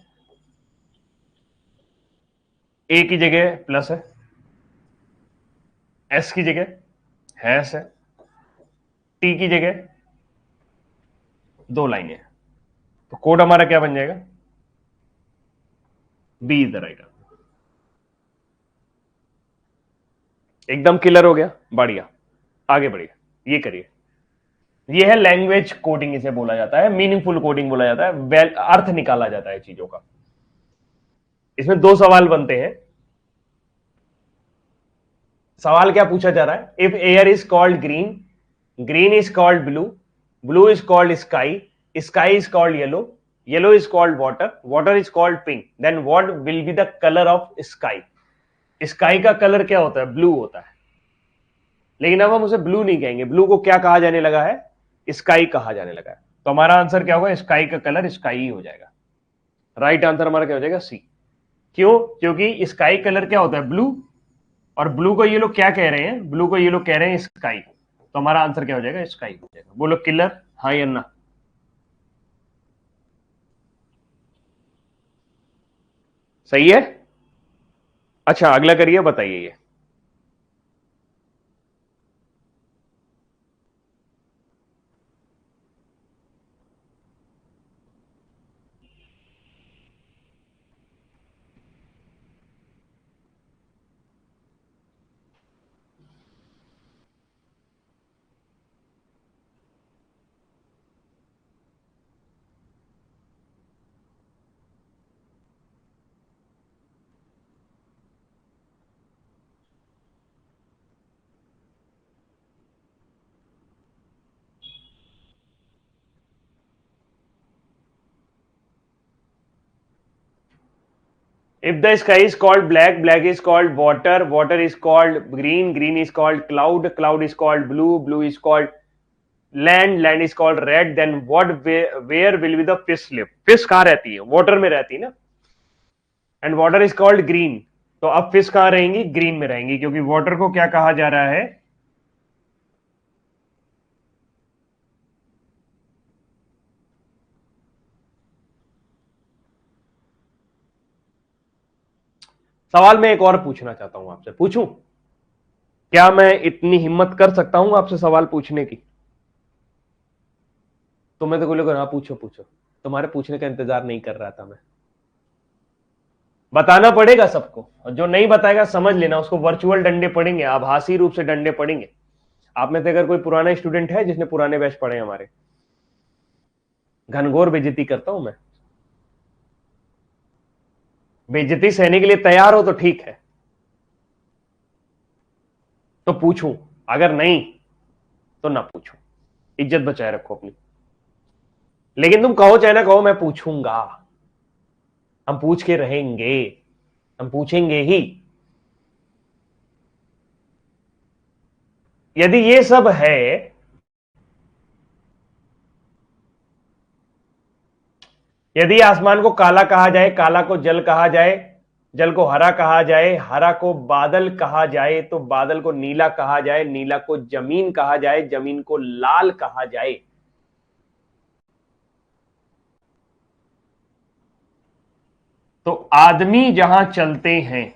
Speaker 1: ए की जगह प्लस है, एस की जगह हैश है, टी की जगह 2 लाइनें। तो कोड हमारा क्या बन जाएगा, B is the right answer. एकदम क्लियर हो गया, बढ़िया, आगे बढ़िए। ये करिए, ये है लैंग्वेज कोडिंग, इसे बोला जाता है मीनिंगफुल कोडिंग बोला जाता है। अर्थ निकाला जाता है चीजों का। इसमें 2 सवाल बनते हैं। सवाल क्या पूछा जा रहा है, if air is called green, green is called blue, blue is called sky, sky is called yellow, yellow is called water, water is called pink, then what will be the colour of sky. Sky का colour क्या होता है, blue होता है, लेकिन अब हम उसे ब्लू नहीं कहेंगे। ब्लू को क्या कहा जाने लगा है, स्काई कहा जाने लगा है। तो हमारा आंसर क्या होगा, स्काई का कलर स्काई ही हो जाएगा। राइट आंसर हमारा क्या हो जाएगा, सी। क्यों, क्योंकि स्काई कलर क्या होता है, ब्लू, और ब्लू को ये लोग क्या कह रहे हैं, ब्लू को ये लोग कह रहे हैं स्काई। तो हमारा आंसर क्या हो जाएगा, स्काई हो जाएगा। बोलो किलर, हाँ या ना। सही है। अच्छा अगला करिए, बताइए ये। If the sky is called black, black is called water, water is called green, green is called cloud, cloud is called blue, blue is called land, land is called red, then what, where will be the fish live? Fish कहाँ रहती है, water में रहती है ना, and water is called green, तो अब fish कहाँ रहेंगी, green में रहेंगी, क्योंकि water को क्या कहा जा रहा है, सवाल मैं एक और पूछना चाहता हूं आपसे, पूछूं? क्या मैं इतनी हिम्मत कर सकता हूं आपसे सवाल पूछने की? तो मैं तो बोले हाँ पूछो पूछो, तुम्हारे पूछने का इंतजार नहीं कर रहा था मैं। बताना पड़ेगा सबको, और जो नहीं बताएगा समझ लेना उसको वर्चुअल डंडे पड़ेंगे, आभासी रूप से डंडे पड़ेंगे। आप में से अगर कोई पुराना स्टूडेंट है जिसने पुराने बैच पढ़े हमारे, घनघोर बेइज्जती करता हूं मैं। बेइज्जती सहने के लिए तैयार हो तो ठीक है, तो पूछूं, अगर नहीं तो ना पूछूं। इज्जत बचाए रखो अपनी। लेकिन तुम कहो चाहे ना कहो, मैं पूछूंगा, हम पूछ के रहेंगे, हम पूछेंगे ही। यदि ये सब है यदि आसमान को काला कहा जाए, काला को जल कहा जाए, जल को हरा कहा जाए, हरा को बादल कहा जाए, तो बादल को नीला कहा जाए, नीला को जमीन कहा जाए, जमीन को लाल कहा जाए। तो आदमी जहां चलते हैं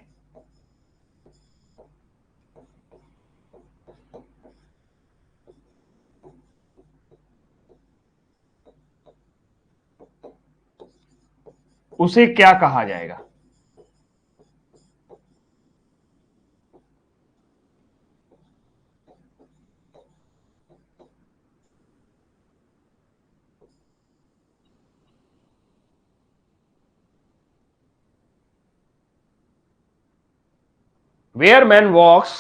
Speaker 1: उसे क्या कहा जाएगा? वेयर मैन वॉक्स,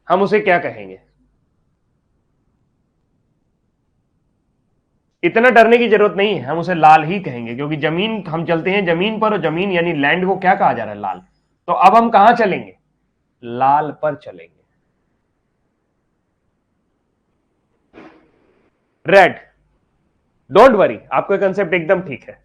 Speaker 1: हम उसे क्या कहेंगे? इतना डरने की जरूरत नहीं है, हम उसे लाल ही कहेंगे, क्योंकि जमीन, हम चलते हैं जमीन पर, और जमीन यानी लैंड को क्या कहा जा रहा है? लाल। तो अब हम कहां चलेंगे? लाल पर चलेंगे। रेड। डोंट वरी, आपका कंसेप्ट एकदम ठीक है।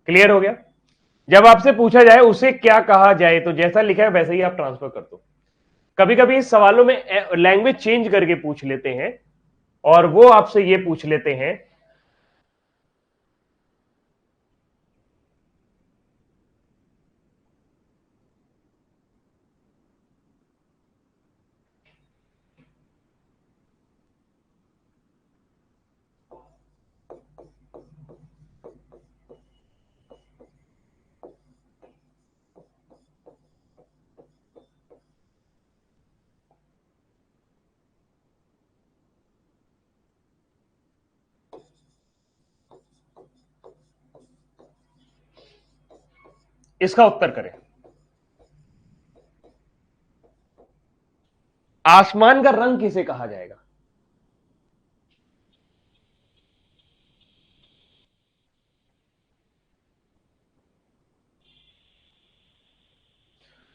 Speaker 1: क्लियर हो गया? जब आपसे पूछा जाए उसे क्या कहा जाए, तो जैसा लिखा है वैसे ही आप ट्रांसफर कर दो। कभी कभी इस सवालों में लैंग्वेज चेंज करके पूछ लेते हैं, और वो आपसे ये पूछ लेते हैं, इसका उत्तर करें। आसमान का रंग किसे कहा जाएगा?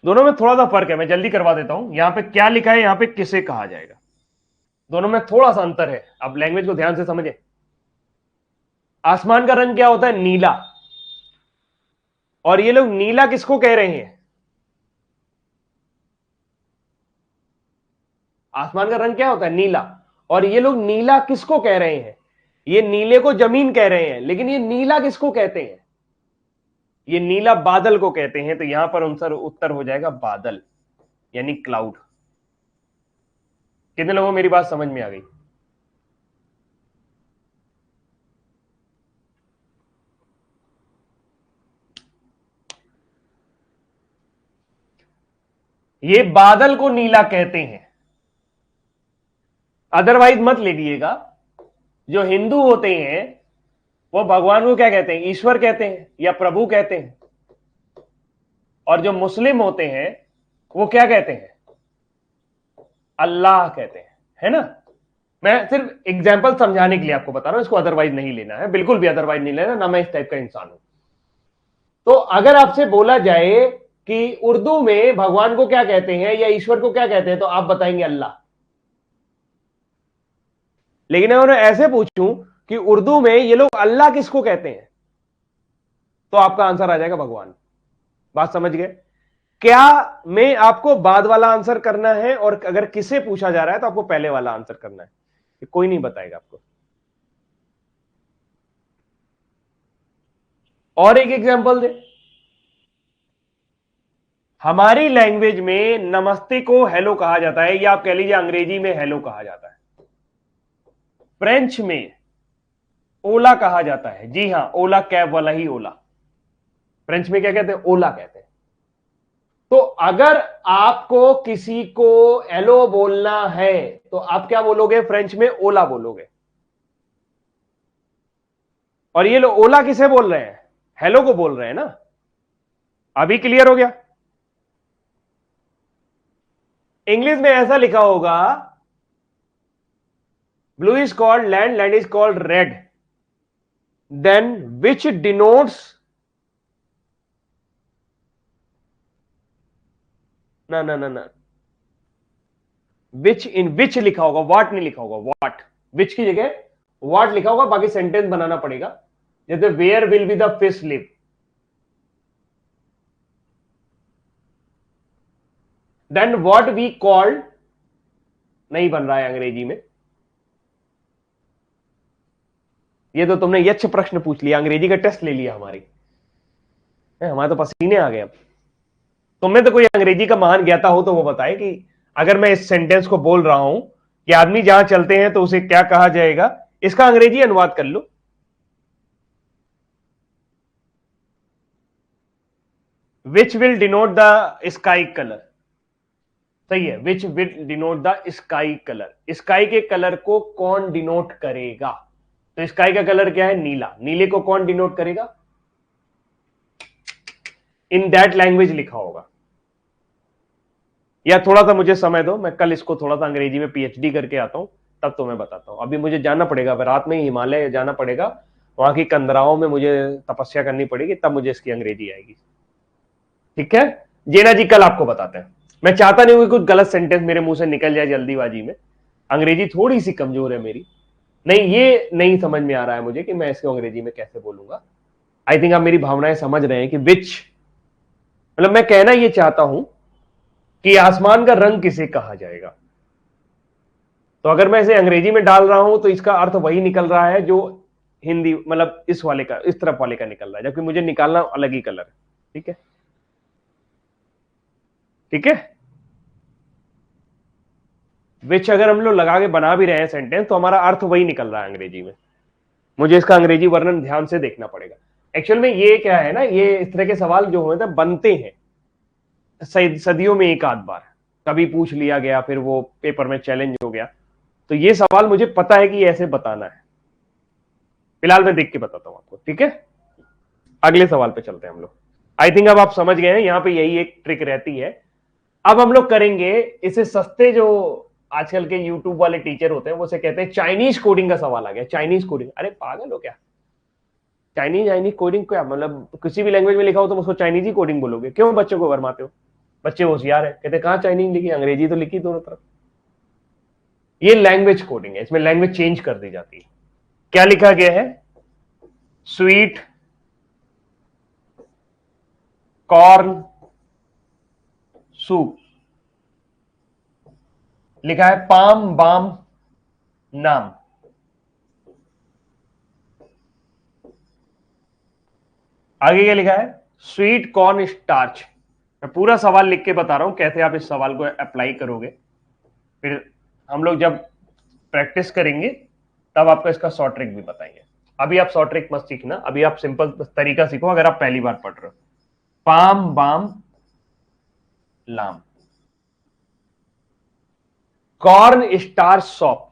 Speaker 1: दोनों में थोड़ा सा फर्क है, मैं जल्दी करवा देता हूं। यहां पे क्या लिखा है, यहां पे किसे कहा जाएगा, दोनों में थोड़ा सा अंतर है। अब लैंग्वेज को ध्यान से समझे। आसमान का रंग क्या होता है? नीला। और ये लोग नीला किसको कह रहे हैं? आसमान का रंग क्या होता है? नीला। और ये लोग नीला किसको कह रहे हैं? ये नीले को जमीन कह रहे हैं, लेकिन ये नीला किसको कहते हैं? ये नीला बादल को कहते हैं। तो यहां पर आंसर, उत्तर हो जाएगा बादल, यानी क्लाउड। कितने लोगों को मेरी बात समझ में आ गई? ये बादल को नीला कहते हैं, अदरवाइज मत ले लीजिएगा। जो हिंदू होते हैं वो भगवान को क्या कहते हैं? ईश्वर कहते हैं या प्रभु कहते हैं। और जो मुस्लिम होते हैं वो क्या कहते हैं? अल्लाह कहते हैं, है ना? मैं सिर्फ एग्जाम्पल समझाने के लिए आपको बता रहा हूं, इसको अदरवाइज नहीं लेना है, बिल्कुल भी अदरवाइज नहीं लेना, ना मैं इस टाइप का इंसान हूं। तो अगर आपसे बोला जाए कि उर्दू में भगवान को क्या कहते हैं या ईश्वर को क्या कहते हैं, तो आप बताएंगे अल्लाह। लेकिन अगर मैं ऐसे पूछूं कि उर्दू में ये लोग अल्लाह किसको कहते हैं, तो आपका आंसर आ जाएगा भगवान। बात समझ गए? क्या में आपको बाद वाला आंसर करना है, और अगर किसे पूछा जा रहा है तो आपको पहले वाला आंसर करना है? कोई नहीं बताएगा आपको। और एक एग्जांपल दे। हमारी लैंग्वेज में नमस्ते को हेलो कहा जाता है, या आप कह लीजिए अंग्रेजी में हेलो कहा जाता है। फ्रेंच में ओला कहा जाता है। जी हां, ओला कैब वाला ही ओला। फ्रेंच में क्या कहते हैं? ओला कहते हैं। तो अगर आपको किसी को हेलो बोलना है तो आप क्या बोलोगे? फ्रेंच में ओला बोलोगे। और ये लोग ओला किसे बोल रहे हैं? हेलो को बोल रहे हैं ना। अभी क्लियर हो गया? इंग्लिश में ऐसा लिखा होगा, blue is called land, land is called red, then which denotes ना ना ना ना, विच, इन विच लिखा होगा, व्हाट नहीं लिखा होगा, व्हाट, विच की जगह व्हाट लिखा होगा, बाकी सेंटेंस बनाना पड़ेगा। जैसे where will be the fish live, then what we called नहीं बन रहा है अंग्रेजी में। ये तो तुमने यच्छ प्रश्न पूछ लिया, अंग्रेजी का टेस्ट ले लिया हमारी, हमारे तो पसीने आ गए अब। तुम्हें तो कोई अंग्रेजी का महान ज्ञाता हो तो वो बताए कि अगर मैं इस सेंटेंस को बोल रहा हूं कि आदमी जहां चलते हैं तो उसे क्या कहा जाएगा, इसका अंग्रेजी अनुवाद कर लो। Which will denote the sky colour, सही है, which will denote the sky colour, sky के कलर को कौन डिनोट करेगा, तो स्काई का कलर क्या है, नीला, नीले को कौन डिनोट करेगा, इन दैट लैंग्वेज लिखा होगा। या थोड़ा सा मुझे समय दो, मैं कल इसको थोड़ा सा अंग्रेजी में पीएचडी करके आता हूं, तब तो मैं बताता हूं। अभी मुझे जाना पड़ेगा, रात में ही हिमालय जाना पड़ेगा, वहां की कंदराओं में मुझे तपस्या करनी पड़ेगी, तब मुझे इसकी अंग्रेजी आएगी। ठीक है, जेना जी कल आपको बताते हैं। मैं चाहता नहीं हूं कि कुछ गलत सेंटेंस मेरे मुंह से निकल जाए जल्दीबाजी में, अंग्रेजी थोड़ी सी कमजोर है मेरी, नहीं ये नहीं समझ में आ रहा है मुझे कि मैं इसको अंग्रेजी में कैसे बोलूंगा। आई थिंक आप मेरी भावनाएं समझ रहे हैं कि विच, मतलब मैं कहना ये चाहता हूं कि आसमान का रंग किसे कहा जाएगा, तो अगर मैं इसे अंग्रेजी में डाल रहा हूं तो इसका अर्थ वही निकल रहा है जो हिंदी, मतलब इस वाले का, इस तरफ वाले का निकल रहा है, जबकि मुझे निकालना अलग ही कलर है। ठीक है, ठीक है, विच अगर हम लोग लगा के बना भी रहे हैं सेंटेंस तो हमारा अर्थ वही निकल रहा है अंग्रेजी में, मुझे इसका अंग्रेजी वर्णन ध्यान से देखना पड़ेगा। एक्चुअल में ये क्या है ना, ये इस तरह के सवाल जो होते हैं बनते हैं सदियों में एक आध बार, कभी पूछ लिया गया, फिर वो पेपर में चैलेंज हो गया, तो ये सवाल मुझे पता है कि ऐसे बताना है। फिलहाल मैं देख के बताता हूं आपको, ठीक है। अगले सवाल पे चलते हैं हम लोग। आई थिंक अब आप समझ गए हैं, यहां पे यही एक ट्रिक रहती है। अब हम लोग करेंगे इसे सस्ते, जो आजकल के यूट्यूब वाले टीचर होते हैं वो से कहते हैं चाइनीज कोडिंग का सवाल आ गया, चाइनीज कोडिंग, अरे पागल हो क्या, चाइनीज चाइनीज कोडिंग क्या, मतलब किसी भी लैंग्वेज में लिखा हो तो उसको चाइनीज ही कोडिंग बोलोगे, क्यों बच्चों को भरमाते हो। बच्चे होशियार है, कहते कहां चाइनीज लिखी, अंग्रेजी तो लिखी दोनों तरफ। ये लैंग्वेज कोडिंग है, इसमें लैंग्वेज चेंज कर दी जाती है। क्या लिखा गया है, स्वीट कॉर्न सूप, लिखा है पाम बाम नाम। आगे क्या लिखा है, स्वीट कॉर्न स्टार्च। मैं पूरा सवाल लिख के बता रहा हूं कैसे आप इस सवाल को अप्लाई करोगे, फिर हम लोग जब प्रैक्टिस करेंगे तब आपको इसका शॉर्ट ट्रिक भी बताएंगे। अभी आप शॉर्ट ट्रिक मत सीखना, अभी आप सिंपल तरीका सीखो अगर आप पहली बार पढ़ रहे हो। पाम बाम लाम, कॉर्न स्टार सॉप।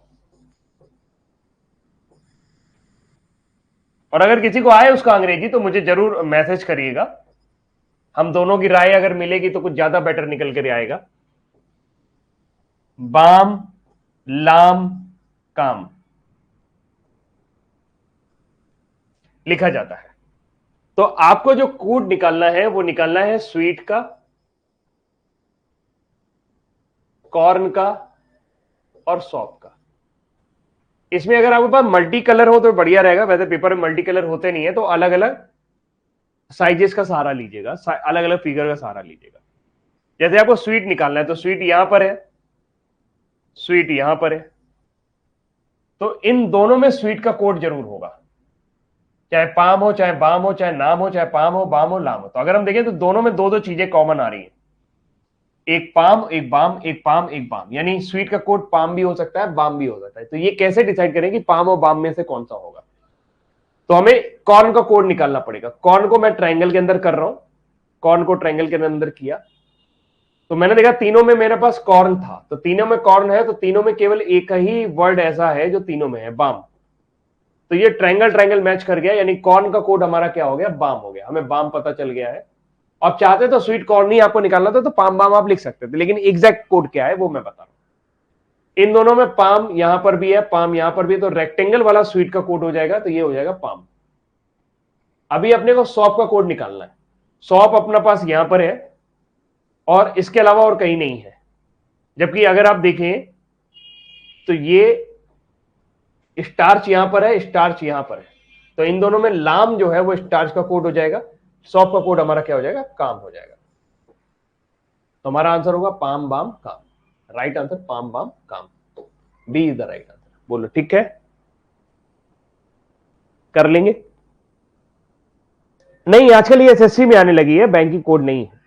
Speaker 1: और अगर किसी को आए उसका अंग्रेजी तो मुझे जरूर मैसेज करिएगा, हम दोनों की राय अगर मिलेगी तो कुछ ज्यादा बेटर निकल कर आएगा। बाम लाम काम लिखा जाता है। तो आपको जो कोड निकालना है वो निकालना है स्वीट का, कॉर्न का और सॉप का। इसमें अगर आपके पास मल्टी कलर हो तो बढ़िया रहेगा, वैसे पेपर में मल्टी कलर होते नहीं है, तो अलग अलग साइजेस का सहारा लीजिएगा, अलग अलग फिगर का सहारा लीजिएगा। जैसे आपको स्वीट निकालना है तो स्वीट यहां पर है, स्वीट यहां पर है, तो इन दोनों में स्वीट का कोड जरूर होगा, चाहे पाम हो चाहे बाम हो, चाहे नाम हो चाहे पाम हो बाम हो लाम हो। तो अगर हम देखें तो दोनों में दो दो चीजें कॉमन आ रही है, एक पाम एक बाम, एक पाम एक बाम, यानी स्वीट का कोड पाम भी हो सकता है बाम भी हो सकता है। तो ये कैसे डिसाइड करें कि पाम और बाम में से कौन सा होगा, तो हमें कॉर्न का कोड निकालना पड़ेगा। कॉर्न को मैं ट्रायंगल के अंदर कर रहा हूं, कॉर्न को ट्रायंगल के अंदर किया तो मैंने देखा तीनों में मेरे पास कॉर्न था, तो तीनों में कॉर्न है, तो तीनों में केवल एक ही वर्ड ऐसा है जो तीनों में है, बाम। तो ये ट्रायंगल ट्रायंगल मैच कर गया, यानी कॉर्न का कोड हमारा क्या हो गया, बाम हो गया, हमें बाम पता चल गया है। आप चाहते तो स्वीट कॉर्न ही आपको निकालना था तो पाम बाम आप लिख सकते थे, लेकिन एग्जैक्ट कोड क्या है वो मैं बता रहा हूं। इन दोनों में पाम यहां पर भी है, पाम यहां पर भी है, तो रेक्टेंगल वाला स्वीट का कोड हो जाएगा, तो ये हो जाएगा पाम। अभी अपने को सॉप का कोड निकालना है। सॉप अपना पास यहां पर है, और इसके अलावा और कहीं नहीं है। जबकि अगर आप देखें तो ये स्टार्च यहां पर है, स्टार्च यहां पर है, तो इन दोनों में लाम जो है वो स्टार्च का कोड हो जाएगा, सॉप का कोड हमारा क्या हो जाएगा, काम हो जाएगा। तो हमारा आंसर होगा palm balm calm. Right answer palm balm calm, B is the right answer. बोलो ठीक है, कर लेंगे। नहीं, आजकल ये एसएससी में आने लगी है, बैंक की कोड नहीं है,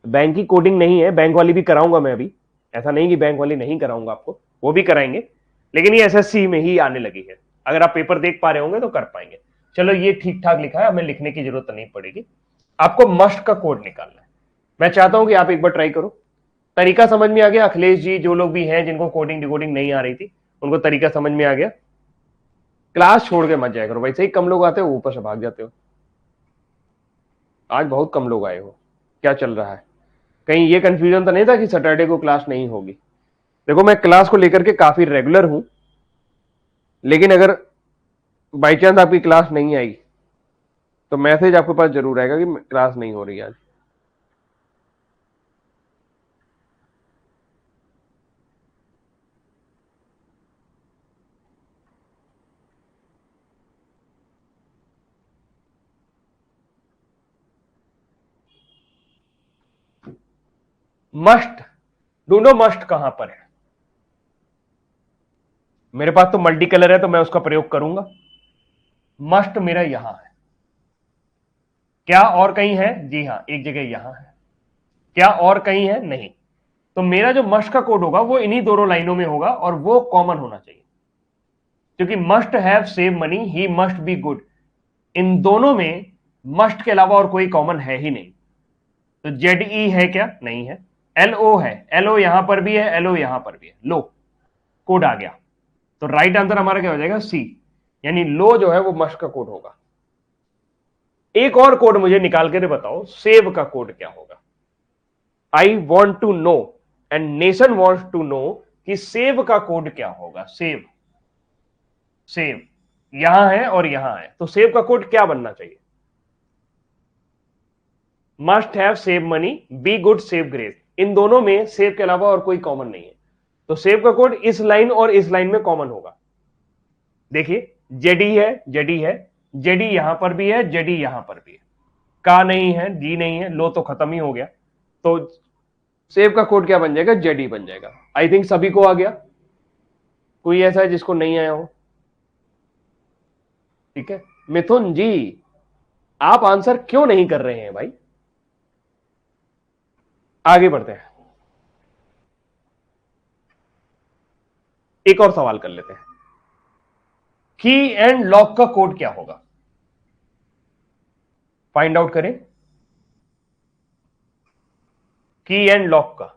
Speaker 1: बैंक की कोडिंग नहीं है। बैंक वाली भी कराऊंगा मैं अभी, ऐसा नहीं कि बैंक वाली नहीं कराऊंगा आपको, वो भी कराएंगे, लेकिन ये एसएससी में ही आने लगी है। अगर आप पेपर देख पा रहे होंगे तो कर पाएंगे। चलो ये ठीक ठाक लिखा है, हमें लिखने की जरूरत नहीं पड़ेगी। आपको मस्ट का कोड निकालना है। मैं चाहता हूं कि आप एक बार ट्राई करो। तरीका समझ में आ गया अखिलेश जी? जो लोग भी हैं जिनको कोडिंग डिकोडिंग नहीं आ रही थी, उनको तरीका समझ में आ गया? क्लास छोड़ के मत जाया करो, वैसे ही कम लोग आते हो, ऊपर से भाग जाते हो। आज बहुत कम लोग आए हो, क्या चल रहा है? कहीं ये कंफ्यूजन तो नहीं था कि सैटरडे को क्लास नहीं होगी? देखो मैं क्लास को लेकर के काफी रेगुलर हूं, लेकिन अगर बाई चांस आपकी क्लास नहीं आई तो मैसेज आपके पास जरूर आएगा कि क्लास नहीं हो रही आज। मस्ट, ढूंढो मस्ट कहां पर है। मेरे पास तो मल्टी कलर है तो मैं उसका प्रयोग करूंगा। मस्ट मेरा यहां है, क्या और कहीं है? जी हां, एक जगह यहां है। क्या और कहीं है? नहीं। तो मेरा जो मस्ट का कोड होगा वो इन्हीं दोनों लाइनों में होगा और वो कॉमन होना चाहिए, क्योंकि must have save money, he must be good, इन दोनों में मस्ट के अलावा और कोई कॉमन है ही नहीं। तो जेड ई है क्या? नहीं है। एल ओ है, एल ओ यहां पर भी है, एल ओ यहां पर भी है। लो, कोड आ गया। तो राइट आंसर हमारा क्या हो जाएगा? सी, यानी लो जो है वो मस्ट का कोड होगा। एक और कोड मुझे निकाल के बताओ, सेव का कोड क्या होगा? I want to know and nation wants to know कि सेव का कोड क्या होगा। सेव, सेव यहां है और यहां है, तो सेव का कोड क्या बनना चाहिए? Must have save money, be good save grace, इन दोनों में सेव के अलावा और कोई कॉमन नहीं है, तो सेव का कोड इस लाइन और इस लाइन में कॉमन होगा। देखिए जेडी है, जेडी है, जेडी यहां पर भी है, जेडी यहां पर भी है, का नहीं है, जी नहीं है, लो तो खत्म ही हो गया। तो सेव का कोड क्या बन जाएगा? जेडी बन जाएगा। आई थिंक सभी को आ गया, कोई ऐसा है जिसको नहीं आया हो? ठीक है मिथुन जी, आप आंसर क्यों नहीं कर रहे हैं भाई? आगे बढ़ते हैं, एक और सवाल कर लेते हैं। की एंड लॉक का कोड क्या होगा? फाइंड आउट करें। की एंड लॉक का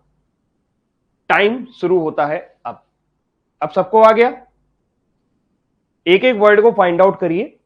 Speaker 1: टाइम शुरू होता है अब सबको आ गया? एक एक वर्ड को फाइंड आउट करिए।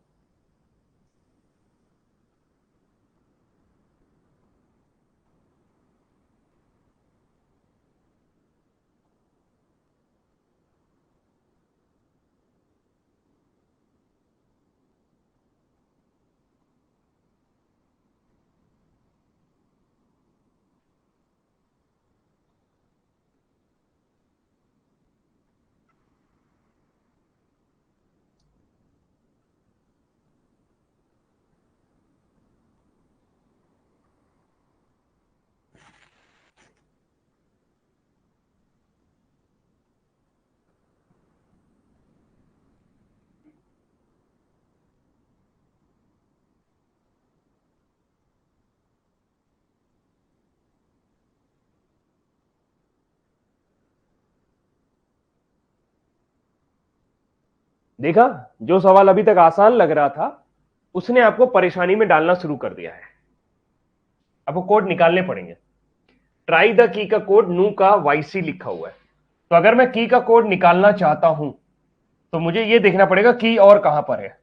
Speaker 1: देखा, जो सवाल अभी तक आसान लग रहा था उसने आपको परेशानी में डालना शुरू कर दिया है। आपको कोड निकालने पड़ेंगे। ट्राई द की का कोड नू का वाईसी लिखा हुआ है, तो अगर मैं की का कोड निकालना चाहता हूं तो मुझे यह देखना पड़ेगा की और कहां पर है,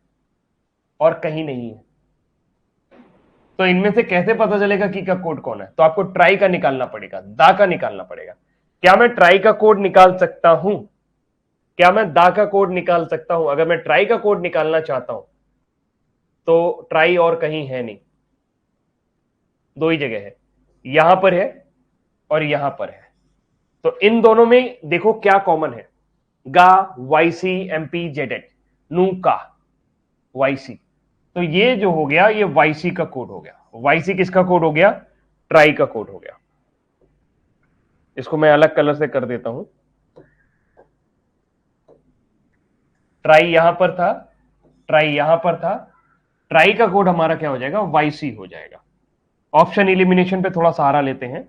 Speaker 1: और कहीं नहीं है। तो इनमें से कैसे पता चलेगा की का कोड कौन है? तो आपको ट्राई का निकालना पड़ेगा, दा का निकालना पड़ेगा। क्या मैं ट्राई का कोड निकाल सकता हूं? क्या मैं दा का कोड निकाल सकता हूं? अगर मैं ट्राई का कोड निकालना चाहता हूं तो ट्राई और कहीं है नहीं, दो ही जगह है, यहां पर है और यहां पर है, तो इन दोनों में देखो क्या कॉमन है, गा, वाईसी, एमपी, जेडेड, नू का, वाईसी। तो ये जो हो गया ये वाईसी का कोड हो गया। वाईसी किसका कोड हो गया, ट्राई का कोड हो गया। इसको मैं अलग कलर से कर देता हूं। ट्राई यहां पर था, ट्राई यहां पर था, ट्राई का कोड हमारा क्या हो जाएगा, वाईसी हो जाएगा। ऑप्शन इलिमिनेशन पे थोड़ा सहारा लेते हैं।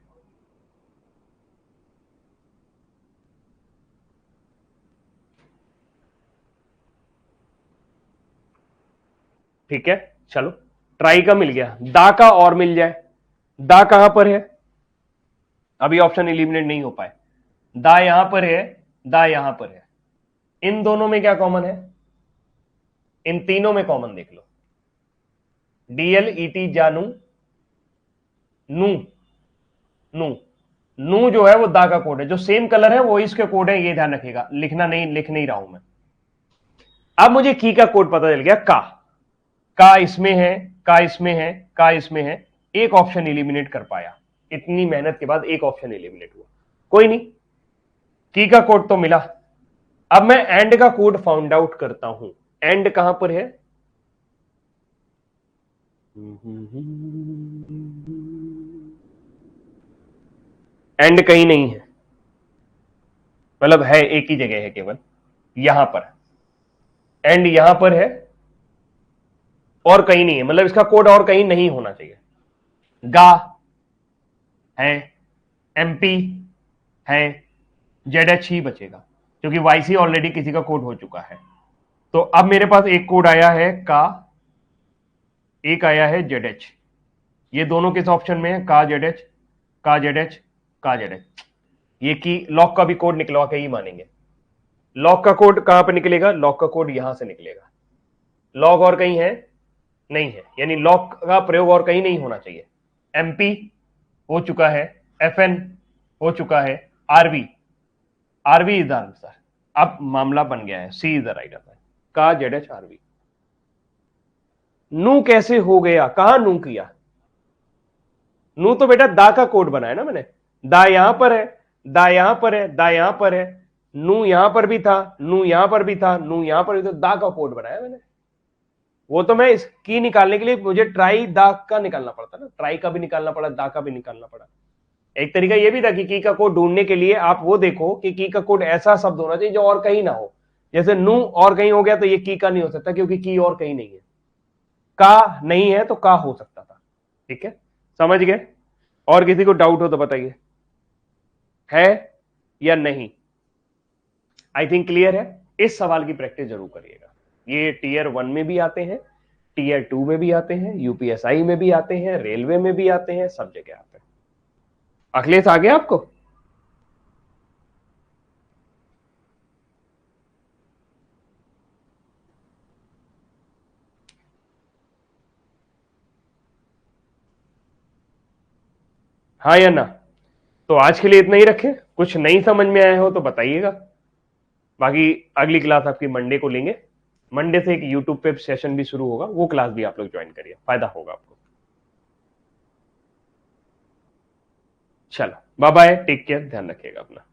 Speaker 1: ठीक है, चलो ट्राई का मिल गया, दा का और मिल जाए। दा कहां पर है, अभी ऑप्शन इलिमिनेट नहीं हो पाए। दा यहां पर है, दा यहां पर है। इन दोनों में क्या कॉमन है, इन तीनों में कॉमन देख लो, डीएल ईटी जानू, नू, नू, नू जो है वो दा का कोड है, जो सेम कलर है वो इसके कोड है, ये ध्यान रखिएगा, लिखना नहीं, लिख नहीं रहा हूं मैं। अब मुझे की का कोड पता चल गया, का इसमें है, का इसमें है, का इसमें है, एक ऑप्शन एलिमिनेट कर पाया। इतनी मेहनत के बाद एक ऑप्शन एलिमिनेट हुआ, कोई नहीं, की का कोड तो मिला। अब मैं एंड का कोड फाउंड आउट करता हूं। एंड कहां पर है, एंड कहीं नहीं है, मतलब है एक ही जगह है केवल, यहां पर एंड, यहां पर है और कहीं नहीं है, मतलब इसका कोड और कहीं नहीं होना चाहिए। गा है, एमपी है, जेडएच ही बचेगा, क्योंकि वाईसी ऑलरेडी किसी का कोड हो चुका है। तो अब मेरे पास एक कोड आया है का, एक आया है जेडएच। ये दोनों किस ऑप्शन में है, का जेडएच, का जेडएच, का जेडएच। ये की लॉक का भी कोड निकलवा के ही मानेंगे। लॉक का कोड कहां पर निकलेगा, लॉक का कोड यहां से निकलेगा। लॉग और कहीं है, नहीं है, यानी लॉक का प्रयोग और कहीं नहीं होना चाहिए। एमपी हो चुका है, एफएन हो चुका है, RV, RV is the answer. अब मामला बन गया है, C is the right answer, का जेडएच आरवी। नू कैसे हो गया, कहां नू किया, नू तो बेटा दा का कोड बनाया ना मैंने, दा यहां पर है, दा यहां पर है, दा यहां पर है, नू यहां पर भी था, नू यहां पर भी था, नू यहां पर भी था, दा का कोड बनाया मैंने। वो तो मैं इस की निकालने के लिए मुझे ट्राई दा का निकालना पड़ता ना, ट्राई का भी निकालना पड़ा, दा का भी निकालना पड़ा। एक तरीका ये भी था कि की का कोड ढूंढने के लिए आप वो देखो कि की का कोड ऐसा शब्द होना चाहिए जो और कहीं ना हो। जैसे नू और कहीं हो गया तो ये की का नहीं हो सकता, क्योंकि की और कहीं नहीं है। का नहीं है तो का हो सकता था। ठीक है, समझ गए। और किसी को डाउट हो तो बताइए, है या नहीं। आई थिंक क्लियर है। इस सवाल की प्रैक्टिस जरूर करिएगा। ये टीयर 1 में भी आते हैं, टीयर 2 में भी आते हैं, यूपीएसआई में भी आते हैं, रेलवे में भी आते हैं, सब जगह आते हैं। अखिलेश आ गया आपको, हाँ या ना। तो आज के लिए इतना ही रखें, कुछ नहीं समझ में आया हो तो बताइएगा। बाकी अगली क्लास आपकी मंडे को लेंगे। मंडे से एक यूट्यूब पे सेशन भी शुरू होगा, वो क्लास भी आप लोग ज्वाइन करिए, फायदा होगा आपको। चलो बाय बाय, टेक केयर, ध्यान रखिएगा अपना।